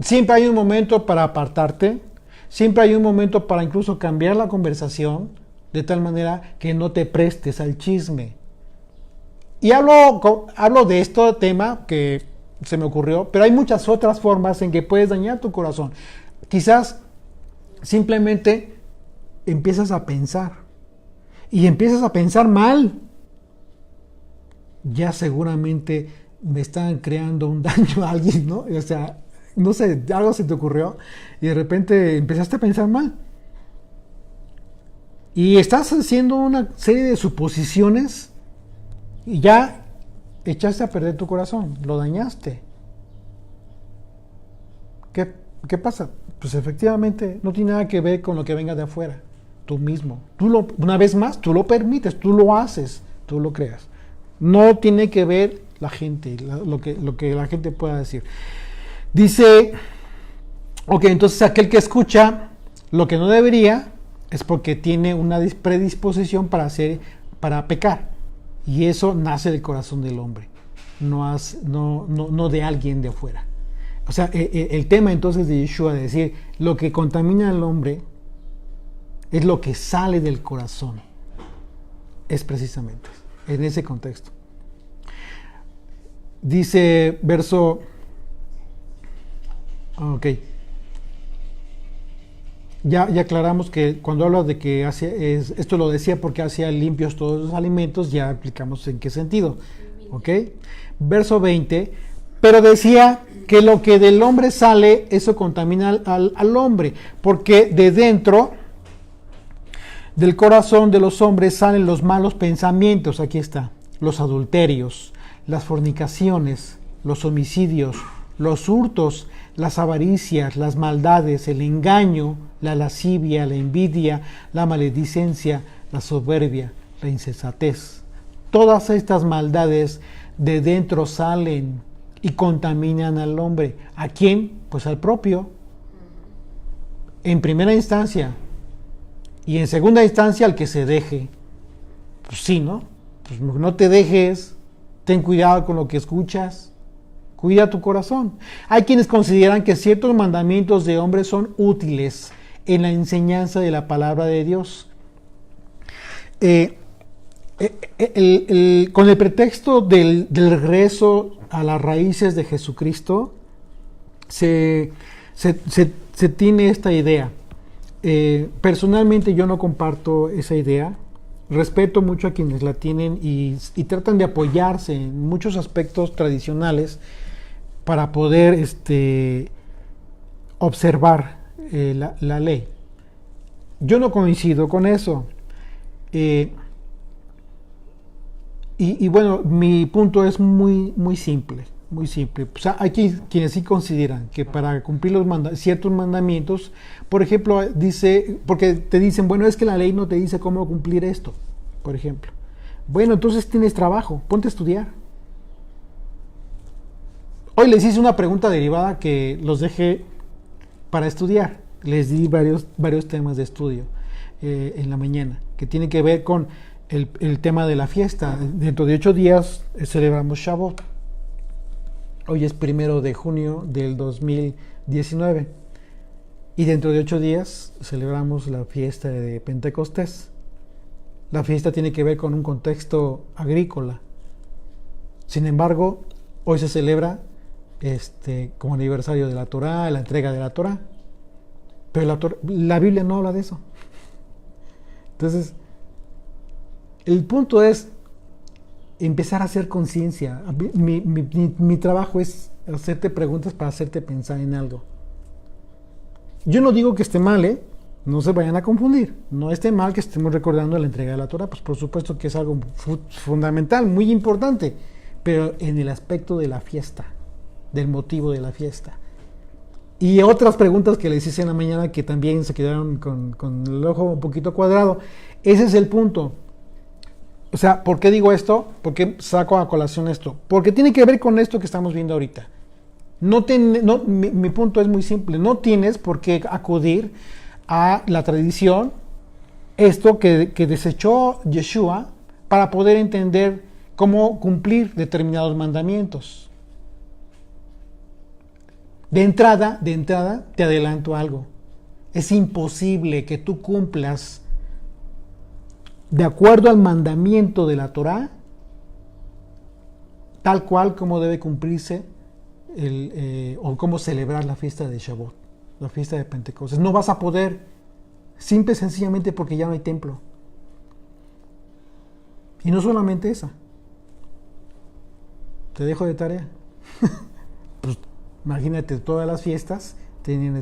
Siempre hay un momento para apartarte, siempre hay un momento para incluso cambiar la conversación, de tal manera que no te prestes al chisme. Y hablo de este tema que se me ocurrió, pero hay muchas otras formas en que puedes dañar tu corazón. Quizás simplemente empiezas a pensar y empiezas a pensar mal. Ya seguramente me están creando un daño a alguien, ¿no? O sea, no sé, algo se te ocurrió y de repente empezaste a pensar mal. Y estás haciendo una serie de suposiciones y ya echaste a perder tu corazón, lo dañaste. ¿Qué pasa? Pues efectivamente no tiene nada que ver con lo que venga de afuera, tú mismo. Una vez más, tú lo permites, tú lo haces, tú lo creas. No tiene que ver la gente, lo que la gente pueda decir. Dice, ok, entonces aquel que escucha lo que no debería es porque tiene una predisposición para pecar. Y eso nace del corazón del hombre, no de alguien de afuera. O sea, el tema entonces de Yeshua de decir lo que contamina al hombre es lo que sale del corazón. Es precisamente en ese contexto. Dice verso... Ok. Ya aclaramos que cuando habla de que esto lo decía porque hacía limpios todos los alimentos, ya explicamos en qué sentido. Ok. Verso 20. Pero decía que lo que del hombre sale, eso contamina al hombre, porque de dentro del corazón de los hombres salen los malos pensamientos, aquí está, los adulterios, las fornicaciones, los homicidios, los hurtos, las avaricias, las maldades, el engaño, la lascivia, la envidia, la maledicencia, la soberbia, la insensatez. Todas estas maldades de dentro salen y contaminan al hombre. ¿A quién? Pues al propio. En primera instancia. Y en segunda instancia al que se deje. Pues sí, ¿no? Pues no te dejes. Ten cuidado con lo que escuchas. Cuida tu corazón. Hay quienes consideran que ciertos mandamientos de hombres son útiles en la enseñanza de la palabra de Dios. Con el pretexto del regreso a las raíces de Jesucristo, se tiene esta idea. Personalmente yo no comparto esa idea. Respeto mucho a quienes la tienen y tratan de apoyarse en muchos aspectos tradicionales para poder observar la ley. Yo no coincido con eso. Y bueno, mi punto es muy simple, muy simple. O sea, hay quienes sí consideran que para cumplir ciertos mandamientos, por ejemplo, porque te dicen, bueno, es que la ley no te dice cómo cumplir esto, por ejemplo. Bueno, entonces tienes trabajo, ponte a estudiar. Hoy les hice una pregunta derivada que los dejé para estudiar. Les di varios temas de estudio en la mañana, que tienen que ver con el tema de la fiesta. Dentro de 8 días celebramos Shavuot. Hoy es 1 de junio del 2019. Y dentro de 8 días celebramos la fiesta de Pentecostés. La fiesta tiene que ver con un contexto agrícola. Sin embargo, hoy se celebra como aniversario de la Torá, la entrega de la Torá. Pero la Biblia no habla de eso. Entonces, el punto es empezar a hacer conciencia. Mi trabajo es hacerte preguntas para hacerte pensar en algo. Yo no digo que esté mal, no se vayan a confundir. No esté mal que estemos recordando la entrega de la Torá, pues por supuesto que es algo fundamental, muy importante, pero en el aspecto de la fiesta, del motivo de la fiesta. Y otras preguntas que les hice en la mañana que también se quedaron con el ojo un poquito cuadrado. Ese es el punto. O sea, ¿por qué digo esto? ¿Por qué saco a colación esto? Porque tiene que ver con esto que estamos viendo ahorita. Mi punto es muy simple. No tienes por qué acudir a la tradición, esto que desechó Yeshua, para poder entender cómo cumplir determinados mandamientos. De entrada, te adelanto algo. Es imposible que tú cumplas de acuerdo al mandamiento de la Torá, tal cual como debe cumplirse o cómo celebrar la fiesta de Shavuot, la fiesta de Pentecostés. No vas a poder, simple y sencillamente porque ya no hay templo. Y no solamente esa. Te dejo de tarea. Pues imagínate, todas las fiestas tienen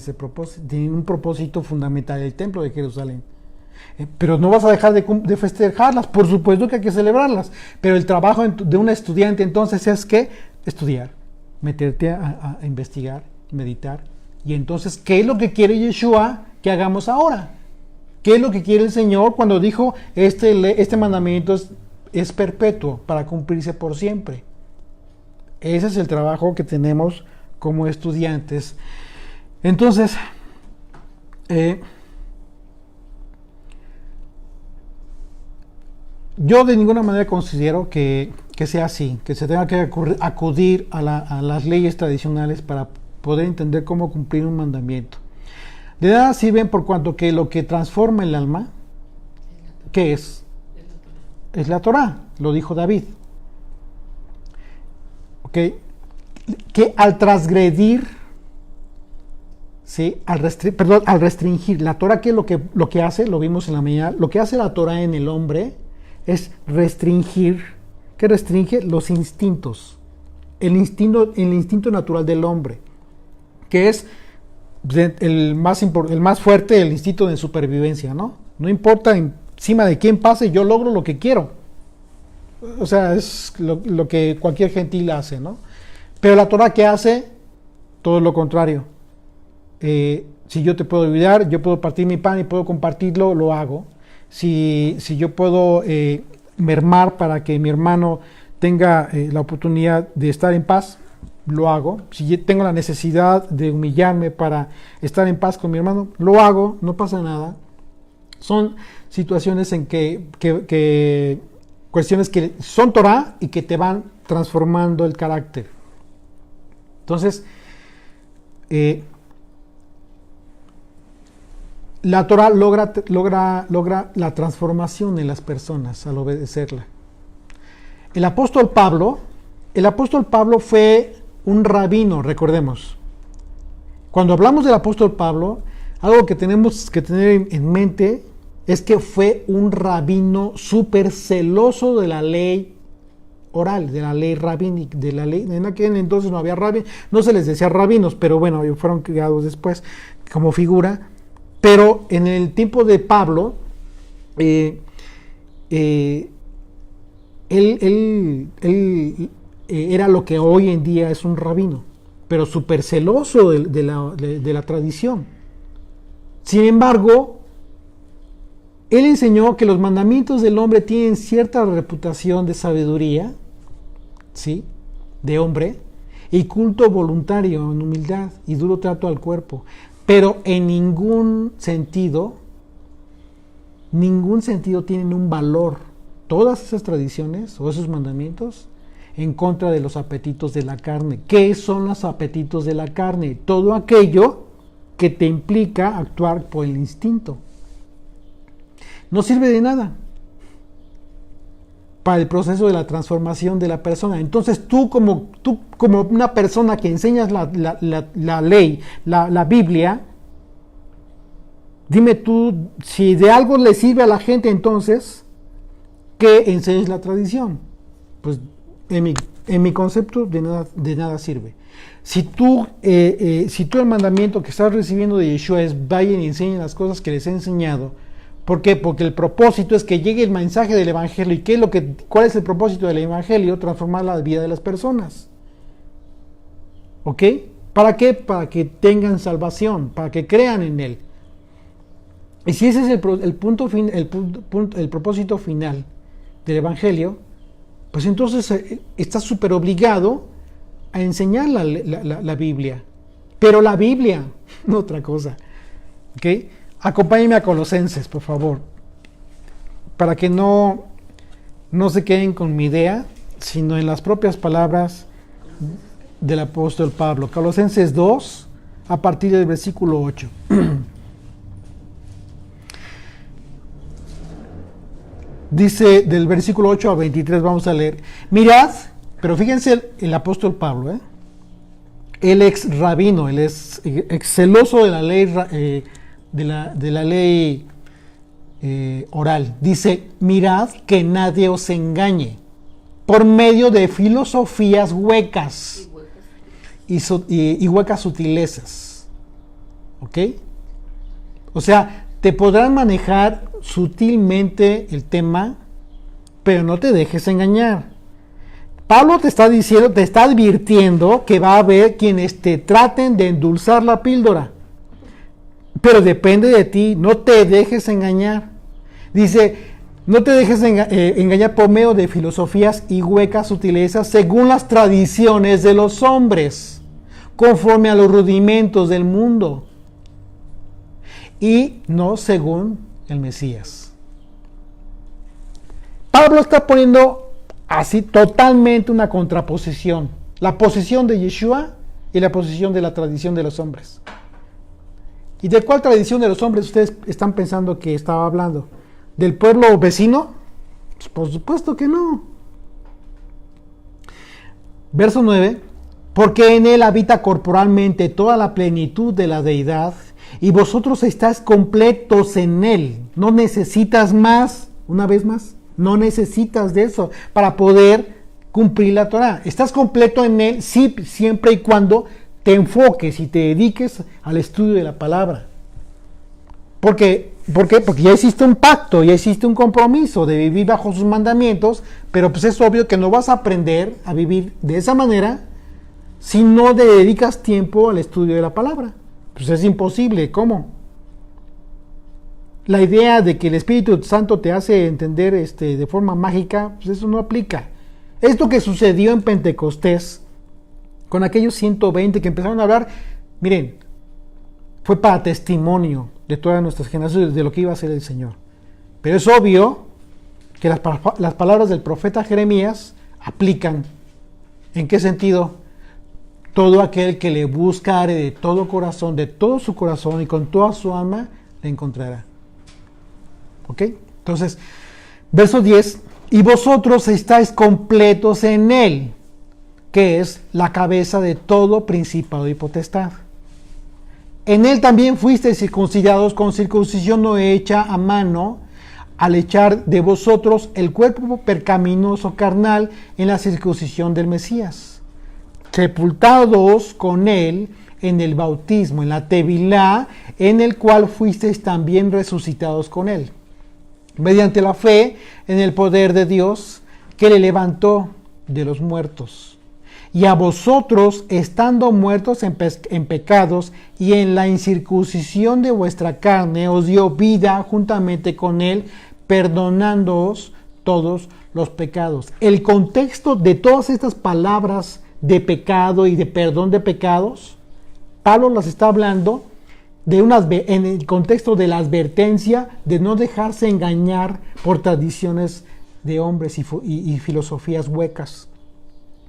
un propósito fundamental, el templo de Jerusalén. Pero no vas a dejar de festejarlas, por supuesto que hay que celebrarlas, pero el trabajo de un estudiante entonces es que estudiar, meterte a investigar, meditar, y entonces, ¿qué es lo que quiere Yeshua que hagamos ahora? ¿Qué es lo que quiere el Señor cuando dijo este mandamiento es perpetuo para cumplirse por siempre? Ese es el trabajo que tenemos como estudiantes. Entonces, yo de ninguna manera considero que sea así, que se tenga que acudir a las leyes tradicionales para poder entender cómo cumplir un mandamiento. De nada sirven por cuanto que lo que transforma el alma, ¿qué es? Es la Torá, lo dijo David. ¿Ok? Que al transgredir, ¿sí? al restringir, la Torá, ¿qué es lo que hace? Lo vimos en la mañana. Lo que hace la Torá en el hombre es restringir, que restringe los instintos. el instinto natural del hombre, que es el más fuerte, el instinto de supervivencia, ¿no? No importa encima de quién pase, yo logro lo que quiero. O sea, es lo que cualquier gentil hace, ¿no? Pero la Torah, ¿qué hace? Todo lo contrario. Si yo te puedo ayudar, yo puedo partir mi pan y puedo compartirlo, lo hago. Si yo puedo mermar para que mi hermano tenga la oportunidad de estar en paz, lo hago. Si tengo la necesidad de humillarme para estar en paz con mi hermano, lo hago, no pasa nada. Son situaciones en que cuestiones que son Torah y que te van transformando el carácter. Entonces, la Torah logra la transformación en las personas al obedecerla. El apóstol Pablo fue un rabino, recordemos. Cuando hablamos del apóstol Pablo, algo que tenemos que tener en mente es que fue un rabino súper celoso de la ley oral, de la ley rabínica, de la ley. En aquel entonces no había rabinos, no se les decía rabinos, pero bueno, fueron creados después como figura. Pero en el tiempo de Pablo, él era lo que hoy en día es un rabino, pero súper celoso de la tradición. Sin embargo, él enseñó que los mandamientos del hombre tienen cierta reputación de sabiduría, ¿sí?, de hombre, y culto voluntario en humildad y duro trato al cuerpo, pero en ningún sentido tienen un valor, todas esas tradiciones o esos mandamientos, en contra de los apetitos de la carne. ¿Qué son los apetitos de la carne? Todo aquello que te implica actuar por el instinto. No sirve de nada para el proceso de la transformación de la persona. Entonces tú como una persona que enseñas la ley, la Biblia, dime tú si de algo le sirve a la gente, entonces que enseñes la tradición. Pues en mi concepto de nada sirve. Si tú el mandamiento que estás recibiendo de Yeshua es vayan y enseñen las cosas que les he enseñado. ¿Por qué? Porque el propósito es que llegue el mensaje del Evangelio. ¿Y cuál es el propósito del Evangelio? Transformar la vida de las personas. ¿Ok? ¿Para qué? Para que tengan salvación, para que crean en Él. Y si ese es el propósito final del Evangelio, pues entonces estás súper obligado a enseñar la Biblia. Pero la Biblia, no otra cosa. ¿Ok? Acompáñenme a Colosenses, por favor, para que no se queden con mi idea, sino en las propias palabras del apóstol Pablo. Colosenses 2, a partir del versículo 8. Dice del versículo 8 a 23, vamos a leer. Mirad, pero fíjense el apóstol Pablo, el ex rabino, él es ex celoso de la ley de la ley oral. Dice, mirad que nadie os engañe por medio de filosofías huecas y huecas sutilezas. ¿Ok? O sea, te podrán manejar sutilmente el tema, pero no te dejes engañar. Pablo te está advirtiendo que va a haber quienes te traten de endulzar la píldora. Pero depende de ti, no te dejes engañar. Dice, no te dejes engañar por medio de filosofías y huecas sutilezas según las tradiciones de los hombres, conforme a los rudimentos del mundo, y no según el Mesías. Pablo está poniendo así totalmente una contraposición, la posición de Yeshua y la posición de la tradición de los hombres. ¿Y de cuál tradición de los hombres ustedes están pensando que estaba hablando? ¿Del pueblo vecino? Pues por supuesto que no. Verso 9. Porque en él habita corporalmente toda la plenitud de la deidad, y vosotros estáis completos en él. No necesitas más, una vez más, no necesitas de eso para poder cumplir la Torah. Estás completo en Él, sí, siempre y cuando te enfoques y te dediques al estudio de la palabra. ¿Por qué? Porque ya existe un pacto, ya existe un compromiso de vivir bajo sus mandamientos, pero pues es obvio que no vas a aprender a vivir de esa manera si no te dedicas tiempo al estudio de la palabra. Pues es imposible, ¿cómo? La idea de que el Espíritu Santo te hace entender de forma mágica, pues eso no aplica. Esto que sucedió en Pentecostés, con aquellos 120 que empezaron a hablar, miren, fue para testimonio de todas nuestras generaciones de lo que iba a hacer el Señor. Pero es obvio que las palabras del profeta Jeremías aplican. ¿En qué sentido? Todo aquel que le buscare de todo corazón, de todo su corazón y con toda su alma, le encontrará. ¿Ok? Entonces, verso 10, y vosotros estáis completos en Él, que es la cabeza de todo principado y potestad. En Él también fuisteis circuncidados con circuncisión no hecha a mano, al echar de vosotros el cuerpo percaminoso carnal en la circuncisión del Mesías, sepultados con Él en el bautismo, en la tevilá, en el cual fuisteis también resucitados con Él, mediante la fe en el poder de Dios que le levantó de los muertos. Y a vosotros, estando muertos en pecados y en la incircuncisión de vuestra carne, os dio vida juntamente con Él, perdonándoos todos los pecados. El contexto de todas estas palabras de pecado y de perdón de pecados, Pablo las está hablando en el contexto de la advertencia de no dejarse engañar por tradiciones de hombres y filosofías huecas.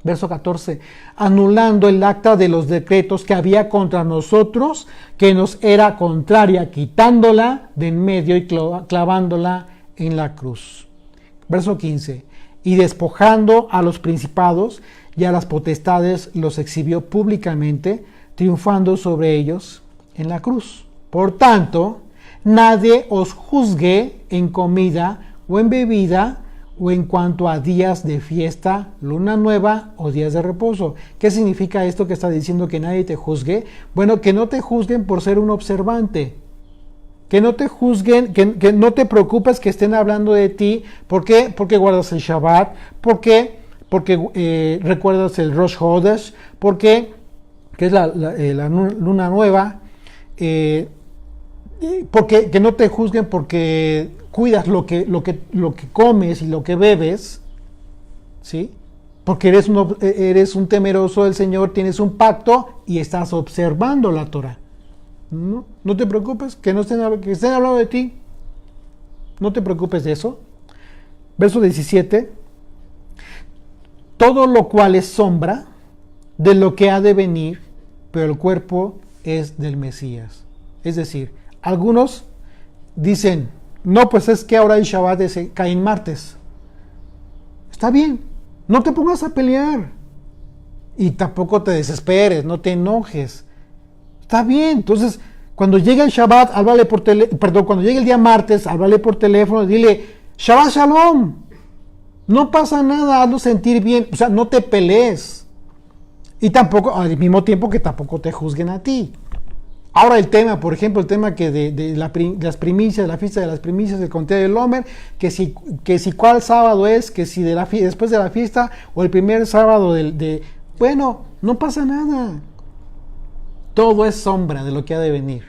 Verso 14, anulando el acta de los decretos que había contra nosotros, que nos era contraria, quitándola de en medio y clavándola en la cruz. Verso 15, y despojando a los principados y a las potestades, los exhibió públicamente, triunfando sobre ellos en la cruz. Por tanto, nadie os juzgue en comida o en bebida, o en cuanto a días de fiesta, luna nueva o días de reposo. ¿Qué significa esto que está diciendo que nadie te juzgue? Bueno, que no te juzguen por ser un observante. Que no te juzguen, que no te preocupes que estén hablando de ti. ¿Por qué? Porque guardas el Shabbat. ¿Por qué? Porque recuerdas el Rosh Hodesh. ¿Por qué? Que es la luna nueva. Porque que no te juzguen porque cuidas lo que comes y lo que bebes, ¿sí? Porque eres un temeroso del Señor, tienes un pacto y estás observando la Torah. No te preocupes que estén hablando de ti. No te preocupes de eso. Verso 17. Todo lo cual es sombra de lo que ha de venir, pero el cuerpo es del Mesías. Es decir, algunos dicen, no, pues es que ahora el Shabbat cae en martes. Está bien, no te pongas a pelear. Y tampoco te desesperes, no te enojes. Está bien, entonces, cuando llegue el Shabbat, cuando llegue el día martes, háblale por teléfono y dile, Shabbat Shalom. No pasa nada, hazlo sentir bien. O sea, no te pelees. Y tampoco, al mismo tiempo que tampoco te juzguen a ti. Ahora el tema, por ejemplo, el tema que de las primicias, la fiesta de las primicias del Conteo del Omer, que si cuál sábado es, que si después de la fiesta o el primer sábado bueno, no pasa nada. Todo es sombra de lo que ha de venir.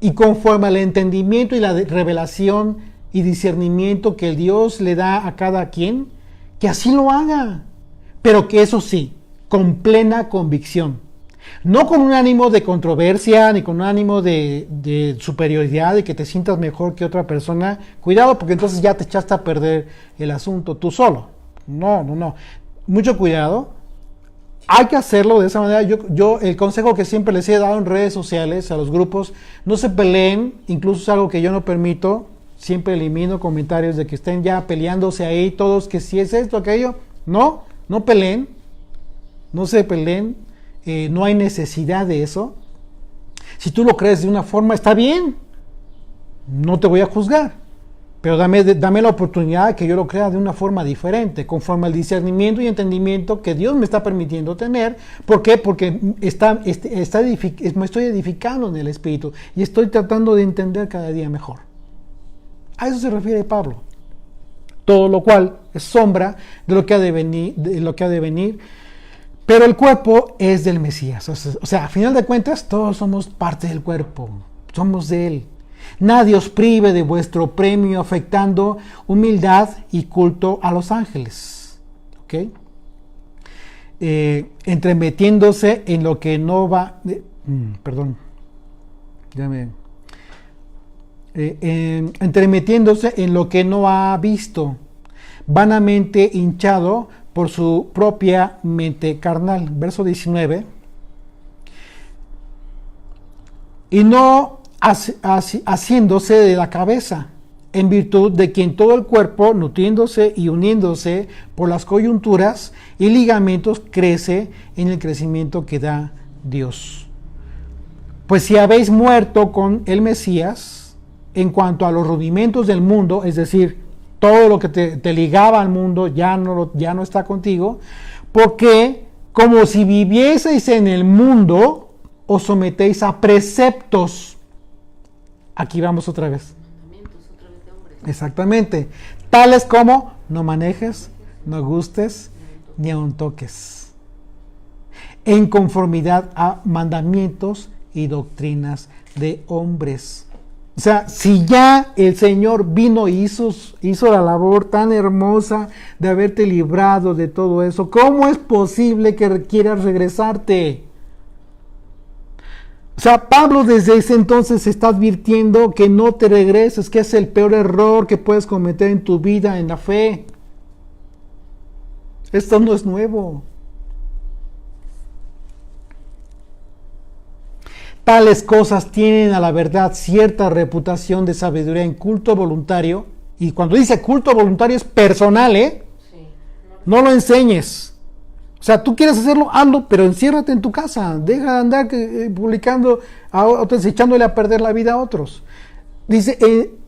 Y conforme al entendimiento y la revelación y discernimiento que el Dios le da a cada quien, que así lo haga. Pero que eso sí, con plena convicción. No con un ánimo de controversia, ni con un ánimo de superioridad, de que te sientas mejor que otra persona. Cuidado, porque entonces ya te echaste a perder el asunto tú solo. No. Mucho cuidado. Hay que hacerlo de esa manera. Yo el consejo que siempre les he dado en redes sociales, a los grupos, no se peleen. Incluso es algo que yo no permito. Siempre elimino comentarios de que estén ya peleándose ahí todos, que si es esto, aquello. No peleen. No se peleen. No hay necesidad de eso. Si tú lo crees de una forma, está bien, no te voy a juzgar, Pero dame la oportunidad que yo lo crea de una forma diferente, conforme al discernimiento y entendimiento que Dios me está permitiendo tener. ¿Por qué? Porque me estoy edificando en el Espíritu y estoy tratando de entender cada día mejor. A eso se refiere Pablo. Todo lo cual es sombra de lo que ha de venir, pero el cuerpo es del Mesías. O sea, a final de cuentas, todos somos parte del cuerpo, somos de Él. Nadie os prive de vuestro premio, afectando humildad y culto a los ángeles. ¿Ok? Entremetiéndose en lo que no va... entremetiéndose en lo que no ha visto, vanamente hinchado por su propia mente carnal. Verso 19. Y no haciéndose de la cabeza, en virtud de quien todo el cuerpo, nutriéndose y uniéndose por las coyunturas y ligamentos, crece en el crecimiento que da Dios. Pues si habéis muerto con el Mesías en cuanto a los rudimentos del mundo, es decir, todo lo que te ligaba al mundo ya no está contigo, porque como si vivieseis en el mundo, os sometéis a preceptos. Aquí vamos otra vez.
De hombres.
Exactamente. Tales como no manejes, no gustes, ni aun toques. En conformidad a mandamientos y doctrinas de hombres. O sea, si ya el Señor vino y hizo la labor tan hermosa de haberte librado de todo eso, ¿cómo es posible que quieras regresarte? O sea, Pablo desde ese entonces está advirtiendo que no te regreses, que es el peor error que puedes cometer en tu vida, en la fe. Esto no es nuevo. Tales cosas tienen a la verdad cierta reputación de sabiduría en culto voluntario. Y cuando dice culto voluntario es personal, ¿eh?
Sí.
No lo enseñes. O sea, tú quieres hacerlo, hazlo, pero enciérrate en tu casa. Deja de andar publicando a otros, echándole a perder la vida a otros. Dice,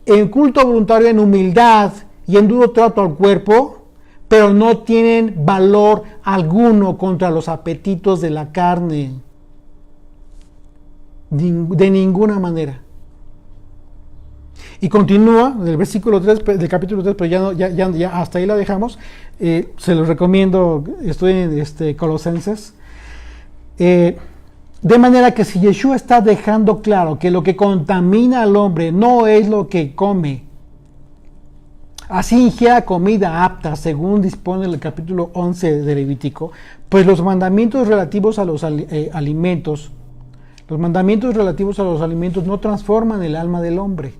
en culto voluntario, en humildad y en duro trato al cuerpo, pero no tienen valor alguno contra los apetitos de la carne. De ninguna manera. Y continúa en el versículo 3 del capítulo 3, pero ya hasta ahí la dejamos. Se los recomiendo, estudien Colosenses. De manera que si Yeshua está dejando claro que lo que contamina al hombre no es lo que come, así ingiera comida apta, según dispone el capítulo 11 de Levítico, pues los mandamientos relativos a los alimentos, no transforman el alma del hombre,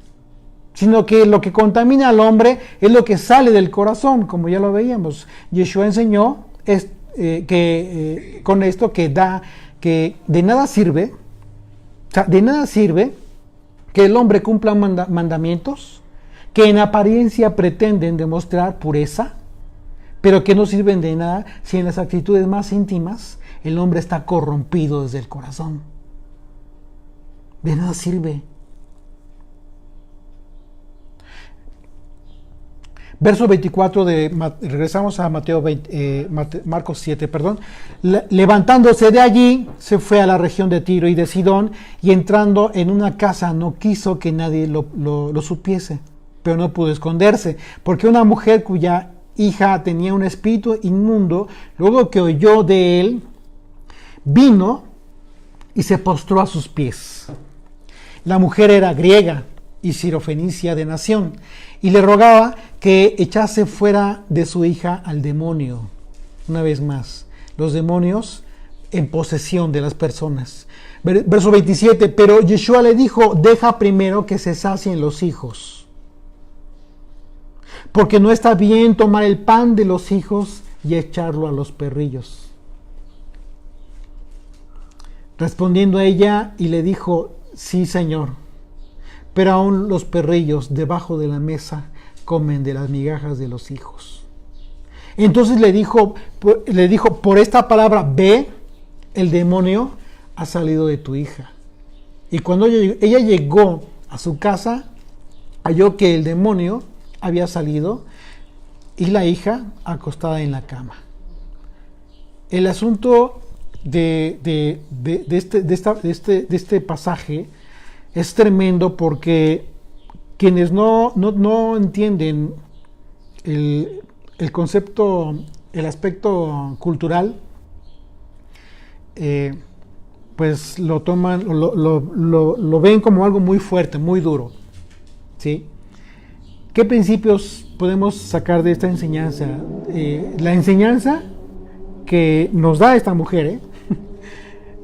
sino que lo que contamina al hombre es lo que sale del corazón, como ya lo veíamos. Yeshua enseñó con esto que de nada sirve que el hombre cumpla mandamientos que en apariencia pretenden demostrar pureza, pero que no sirven de nada si en las actitudes más íntimas el hombre está corrompido desde el corazón. De nada sirve. Verso 24 regresamos a Marcos 7, perdón. Levantándose de allí, se fue a la región de Tiro y de Sidón, y entrando en una casa no quiso que nadie lo supiese, pero no pudo esconderse, porque una mujer cuya hija tenía un espíritu inmundo, luego que oyó de él, vino y se postró a sus pies. La mujer era griega y sirofenicia de nación, y le rogaba que echase fuera de su hija al demonio. Una vez más, los demonios en posesión de las personas. Verso 27, pero Yeshua le dijo, deja primero que se sacien los hijos, porque no está bien tomar el pan de los hijos y echarlo a los perrillos. Respondiendo a ella, y le dijo, sí, Señor, pero aún los perrillos debajo de la mesa comen de las migajas de los hijos. Entonces le dijo, por esta palabra, ve, el demonio ha salido de tu hija. Y cuando ella llegó a su casa, halló que el demonio había salido y la hija acostada en la cama. El asunto de este pasaje es tremendo porque quienes no entienden el concepto, el aspecto cultural, pues lo toman, lo ven como algo muy fuerte, muy duro, ¿sí? ¿Qué principios podemos sacar de esta enseñanza? La enseñanza que nos da esta mujer,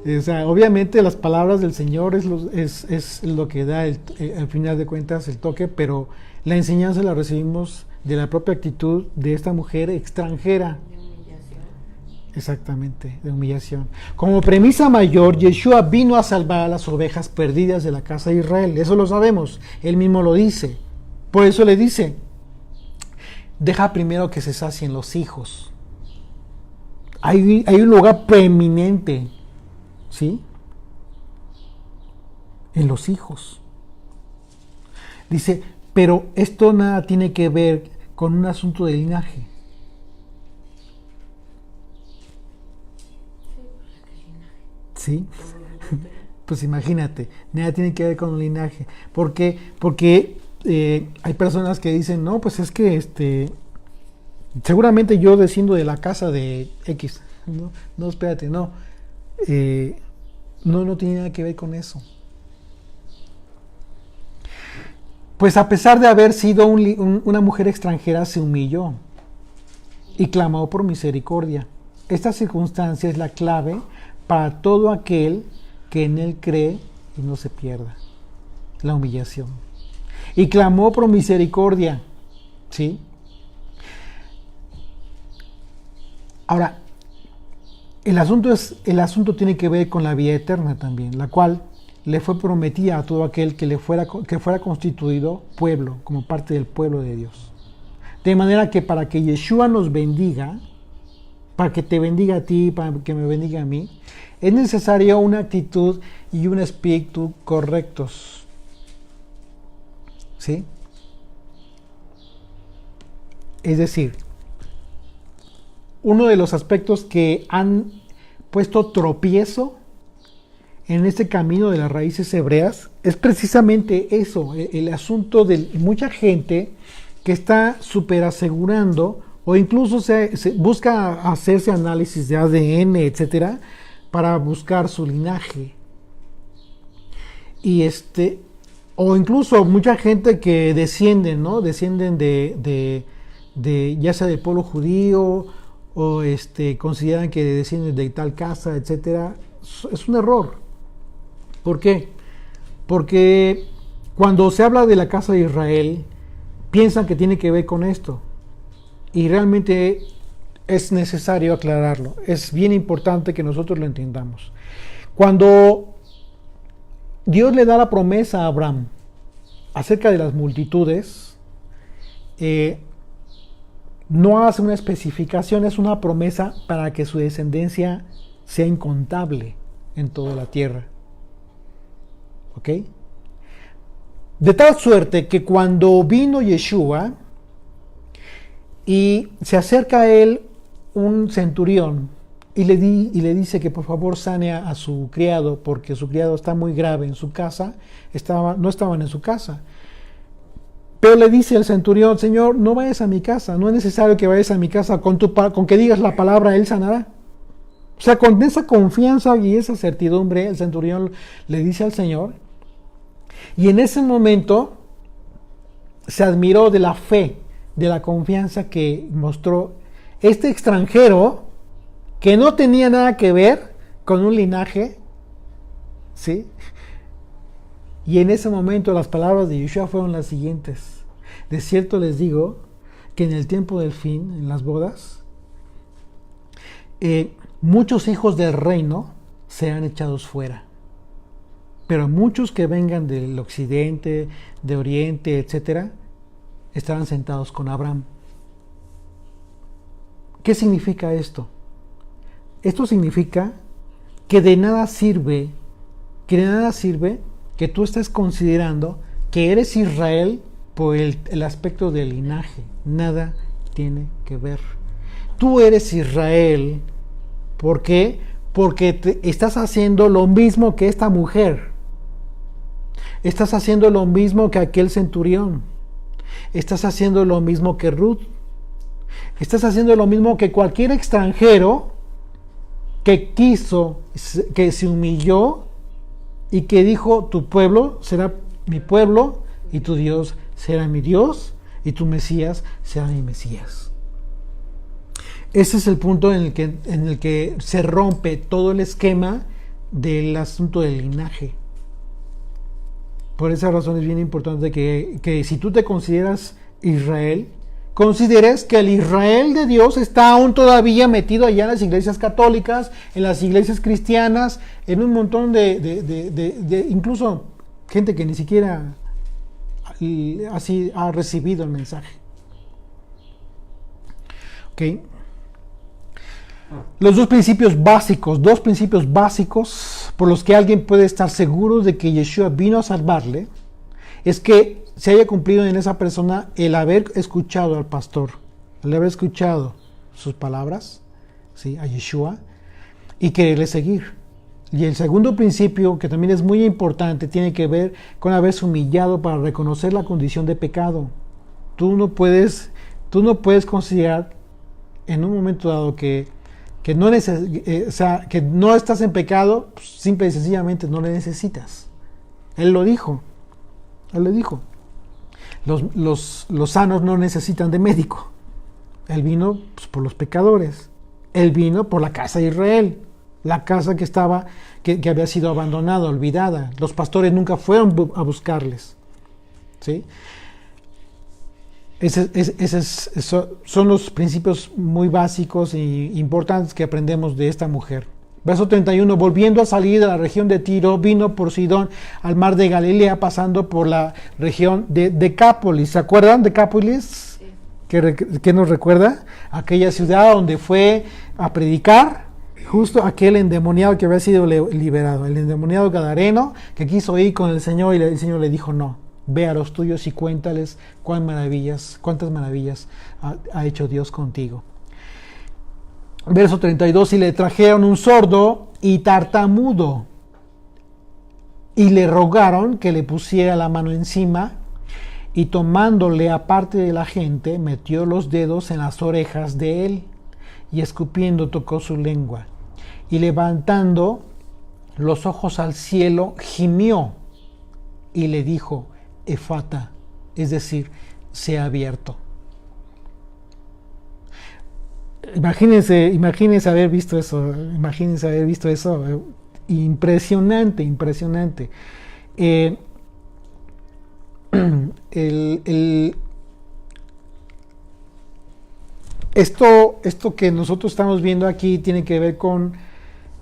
o sea, obviamente las palabras del Señor es lo que da al final de cuentas el toque, pero la enseñanza la recibimos de la propia actitud de esta mujer extranjera.
De humillación.
Exactamente, de humillación. Como premisa mayor, Yeshua vino a salvar a las ovejas perdidas de la casa de Israel. Eso lo sabemos, él mismo lo dice. Por eso le dice, deja primero que se sacien los hijos. Hay un lugar preeminente, ¿sí? En los hijos. Dice, pero esto nada tiene que ver con un asunto de linaje. ¿Sí? Pues imagínate, nada tiene que ver con el linaje. ¿Por qué? Porque hay personas que dicen, no, pues es que seguramente yo desciendo de la casa de X. No, espérate, no. No tiene nada que ver con eso. Pues a pesar de haber sido una mujer extranjera, se humilló y clamó por misericordia. Esta circunstancia es la clave para todo aquel que en él cree y no se pierda. La humillación. Y clamó por misericordia. ¿Sí? Ahora, el asunto tiene que ver con la vida eterna también, la cual le fue prometida a todo aquel que fuera constituido pueblo, como parte del pueblo de Dios. De manera que para que Yeshua nos bendiga, para que te bendiga a ti, para que me bendiga a mí, es necesaria una actitud y un espíritu correctos. ¿Sí? Es decir, uno de los aspectos que han puesto tropiezo en este camino de las raíces hebreas es precisamente eso, el asunto de mucha gente que está súper asegurando o incluso se busca hacerse análisis de ADN, etcétera, para buscar su linaje. Y o incluso mucha gente que descienden de ya sea del pueblo judío o consideran que descienden de tal casa, etcétera. Es un error. ¿Por qué? Porque cuando se habla de la casa de Israel, piensan que tiene que ver con esto. Y realmente es necesario aclararlo. Es bien importante que nosotros lo entendamos. Cuando Dios le da la promesa a Abraham acerca de las multitudes, no hace una especificación, es una promesa para que su descendencia sea incontable en toda la tierra. ¿Ok? De tal suerte que cuando vino Yeshua y se acerca a él un centurión y le dice que por favor sane a su criado porque su criado está muy grave en su casa, no estaban en su casa. Pero le dice el centurión, Señor, no vayas a mi casa, no es necesario que vayas a mi casa, con que digas la palabra, él sanará. O sea, con esa confianza y esa certidumbre, el centurión le dice al Señor, y en ese momento se admiró de la fe, de la confianza que mostró este extranjero que no tenía nada que ver con un linaje, ¿sí? Y en ese momento las palabras de Yeshua fueron las siguientes: de cierto les digo que en el tiempo del fin, en las bodas, muchos hijos del reino serán echados fuera, pero muchos que vengan del occidente, de oriente, etcétera, estarán sentados con Abraham. ¿Qué significa esto? Esto significa que de nada sirve que tú estés considerando que eres Israel por el aspecto del linaje. Nada tiene que ver. Tú eres Israel. ¿Por qué? Porque estás haciendo lo mismo que esta mujer. Estás haciendo lo mismo que aquel centurión. Estás haciendo lo mismo que Ruth. Estás haciendo lo mismo que cualquier extranjero que quiso, que se humilló y que dijo: tu pueblo será mi pueblo y tu Dios será mi Dios y tu Mesías será mi Mesías. Ese es el punto en el que se rompe todo el esquema del asunto del linaje. Por esa razón es bien importante que si tú te consideras Israel, consideres que el Israel de Dios está aún todavía metido allá en las iglesias católicas, en las iglesias cristianas, en un montón de incluso gente que ni siquiera así ha recibido el mensaje. ¿Ok? Los dos principios básicos por los que alguien puede estar seguro de que Yeshua vino a salvarle, es que se haya cumplido en esa persona el haber escuchado al pastor, el haber escuchado sus palabras, ¿sí?, a Yeshua, y quererle seguir. Y el segundo principio, que también es muy importante, tiene que ver con haberse humillado para reconocer la condición de pecado. Tú no puedes considerar en un momento dado que no estás en pecado, pues, simple y sencillamente no le necesitas. Él lo dijo. Los sanos no necesitan de médico. Él vino, pues, por los pecadores. Él vino por la casa de Israel, la casa que había sido abandonada, olvidada. Los pastores nunca fueron a buscarles, ¿sí? Son los principios muy básicos e importantes que aprendemos de esta mujer. Verso 31, volviendo a salir de la región de Tiro, vino por Sidón al mar de Galilea, pasando por la región de Decápolis. ¿Se acuerdan de Decápolis? Sí. ¿Qué nos recuerda? Aquella ciudad donde fue a predicar justo aquel endemoniado que había sido liberado, el endemoniado gadareno que quiso ir con el Señor y el Señor le dijo: no, ve a los tuyos y cuéntales cuántas maravillas ha hecho Dios contigo. Verso 32, y le trajeron un sordo y tartamudo, y le rogaron que le pusiera la mano encima, y tomándole aparte de la gente, metió los dedos en las orejas de él, y escupiendo tocó su lengua, y levantando los ojos al cielo, gimió, y le dijo: Efata, es decir, se ha abierto. Imagínense haber visto eso. Impresionante. Esto que nosotros estamos viendo aquí tiene que ver con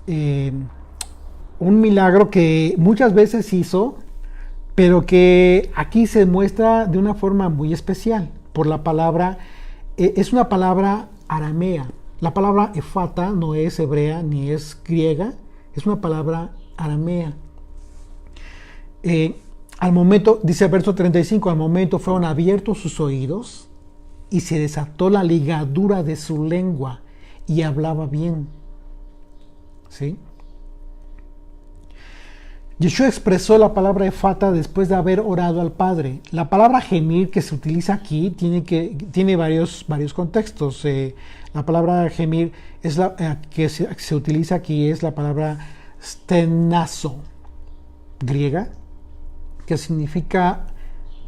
un milagro que muchas veces hizo, pero que aquí se muestra de una forma muy especial por la palabra. Es una palabra aramea. La palabra efata no es hebrea ni es griega, es una palabra aramea. Al momento, dice el verso 35, al momento fueron abiertos sus oídos y se desató la ligadura de su lengua y hablaba bien. ¿Sí? Yeshua expresó la palabra efata después de haber orado al Padre. La palabra gemir que se utiliza aquí tiene varios contextos. La palabra gemir es que se utiliza aquí es la palabra stenazo, griega, que significa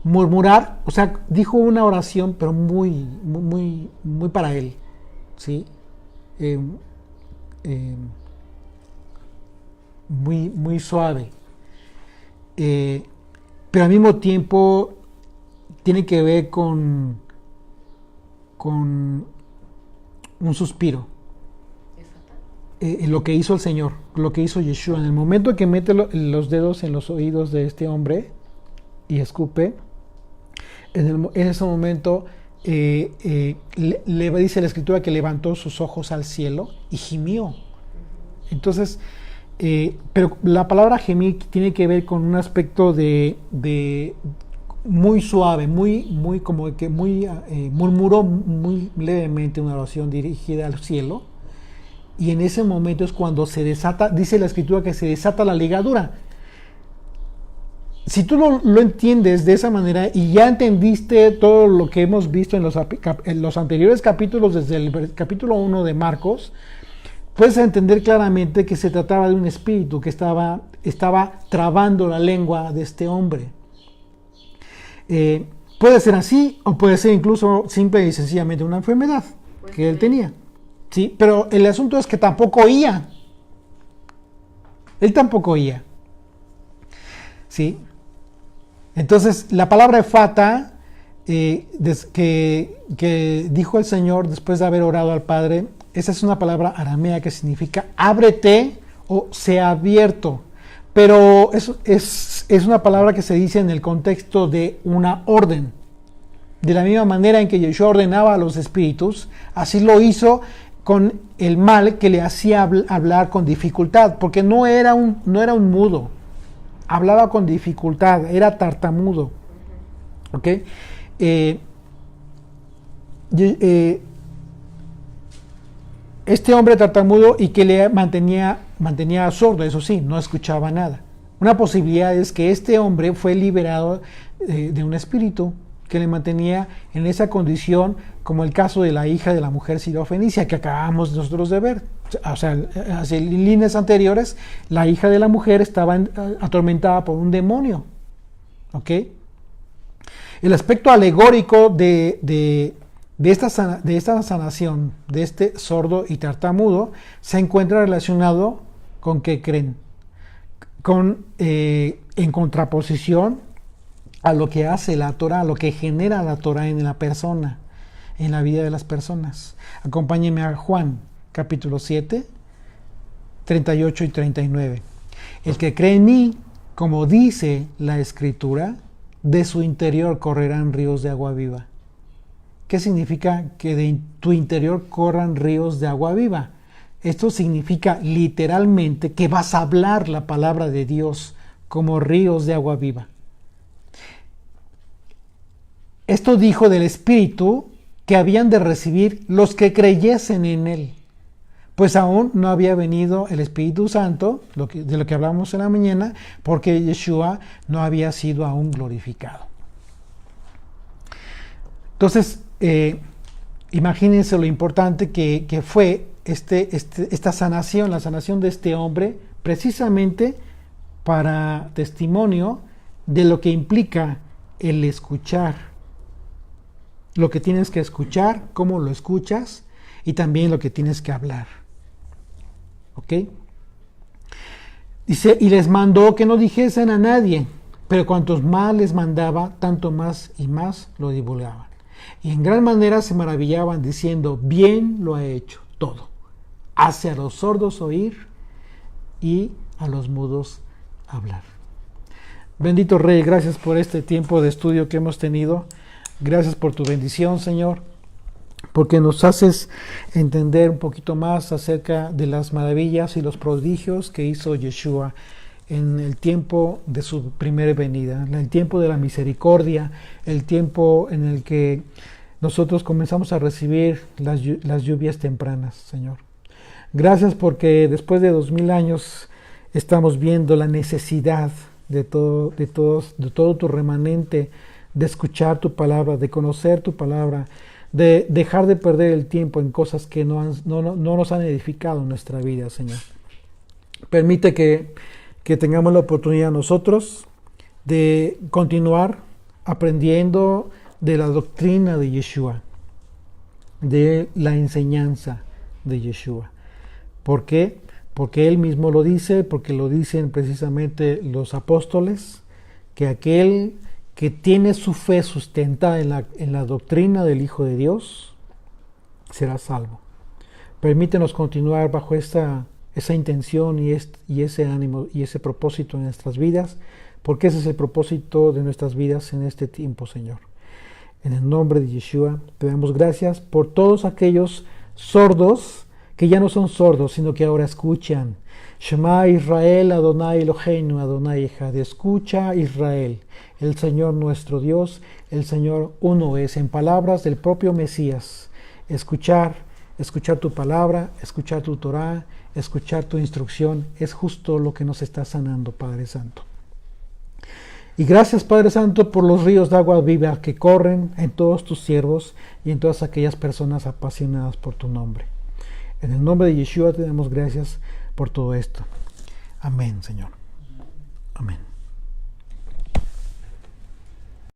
murmurar. O sea, dijo una oración, pero muy para él, ¿sí? Muy suave. Pero al mismo tiempo tiene que ver con un suspiro. Lo que hizo el Señor, lo que hizo Yeshua, en el momento que mete los dedos en los oídos de este hombre y escupe, en ese momento le dice la Escritura que levantó sus ojos al cielo y gimió. Entonces, pero la palabra gemir tiene que ver con un aspecto muy suave, muy como que murmuró muy levemente una oración dirigida al cielo. Y en ese momento es cuando se desata, dice la escritura que se desata la ligadura. Si tú lo entiendes de esa manera y ya entendiste todo lo que hemos visto en los anteriores capítulos, desde el capítulo 1 de Marcos, puedes entender claramente que se trataba de un espíritu que estaba trabando la lengua de este hombre. Puede ser así o puede ser incluso simple y sencillamente una enfermedad que él tenía. ¿Sí? Pero el asunto es que tampoco oía. Él tampoco oía. ¿Sí? Entonces, la palabra efata que dijo el Señor después de haber orado al Padre, esa es una palabra aramea que significa ábrete o sea abierto. Pero es una palabra que se dice en el contexto de una orden. De la misma manera en que Yeshua ordenaba a los espíritus, así lo hizo con el mal que le hacía hablar con dificultad, porque no era un mudo. Hablaba con dificultad, era tartamudo. ¿Ok? Este hombre tartamudo y que le mantenía sordo, eso sí, no escuchaba nada. Una posibilidad es que este hombre fue liberado de un espíritu que le mantenía en esa condición, como el caso de la hija de la mujer sirofenicia que acabamos nosotros de ver. O sea, en líneas anteriores, la hija de la mujer estaba atormentada por un demonio. ¿Ok? El aspecto alegórico de esta sanación, de este sordo y tartamudo, se encuentra relacionado con ¿qué creen? En contraposición a lo que hace la Torah, a lo que genera la Torah en la persona, en la vida de las personas. Acompáñenme a Juan, capítulo 7, 38 y 39. El que cree en mí, como dice la Escritura, de su interior correrán ríos de agua viva. ¿Qué significa que de tu interior corran ríos de agua viva? Esto significa literalmente que vas a hablar la palabra de Dios como ríos de agua viva. Esto dijo del Espíritu que habían de recibir los que creyesen en Él, pues aún no había venido el Espíritu Santo, de lo que hablamos en la mañana, porque Yeshua no había sido aún glorificado. Entonces, imagínense lo importante que fue esta sanación, la sanación de este hombre, precisamente para testimonio de lo que implica el escuchar. Lo que tienes que escuchar, cómo lo escuchas, y también lo que tienes que hablar. ¿Ok? Dice, y les mandó que no dijesen a nadie, pero cuantos más les mandaba, tanto más y más lo divulgaban. Y en gran manera se maravillaban diciendo, bien lo ha hecho todo. Hace a los sordos oír y a los mudos hablar. Bendito Rey, gracias por este tiempo de estudio que hemos tenido. Gracias por tu bendición, Señor, porque nos haces entender un poquito más acerca de las maravillas y los prodigios que hizo Yeshua en el tiempo de su primera venida, en el tiempo de la misericordia, el tiempo en el que nosotros comenzamos a recibir las lluvias tempranas, Señor. Gracias porque después de 2000 años estamos viendo la necesidad de todo tu remanente, de escuchar tu palabra, de conocer tu palabra, de dejar de perder el tiempo en cosas que no nos han edificado en nuestra vida, Señor. Permite que tengamos la oportunidad nosotros de continuar aprendiendo de la doctrina de Yeshua, de la enseñanza de Yeshua. ¿Por qué? Porque Él mismo lo dice, porque lo dicen precisamente los apóstoles, que aquel que tiene su fe sustentada en la doctrina del Hijo de Dios, será salvo. Permítenos continuar bajo esa intención y ese ánimo y ese propósito en nuestras vidas, porque ese es el propósito de nuestras vidas en este tiempo, Señor. En el nombre de Yeshua, te damos gracias por todos aquellos sordos que ya no son sordos, sino que ahora escuchan. Shema Israel, Adonai Eloheinu, Adonai Echad. Escucha Israel, el Señor nuestro Dios, el Señor uno es. En palabras del propio Mesías, escuchar tu palabra, escuchar tu Torah, escuchar tu instrucción, es justo lo que nos está sanando, Padre Santo. Y gracias, Padre Santo, por los ríos de agua viva que corren en todos tus siervos y en todas aquellas personas apasionadas por tu nombre. En el nombre de Yeshua te damos gracias por todo esto. Amén, Señor. Amén.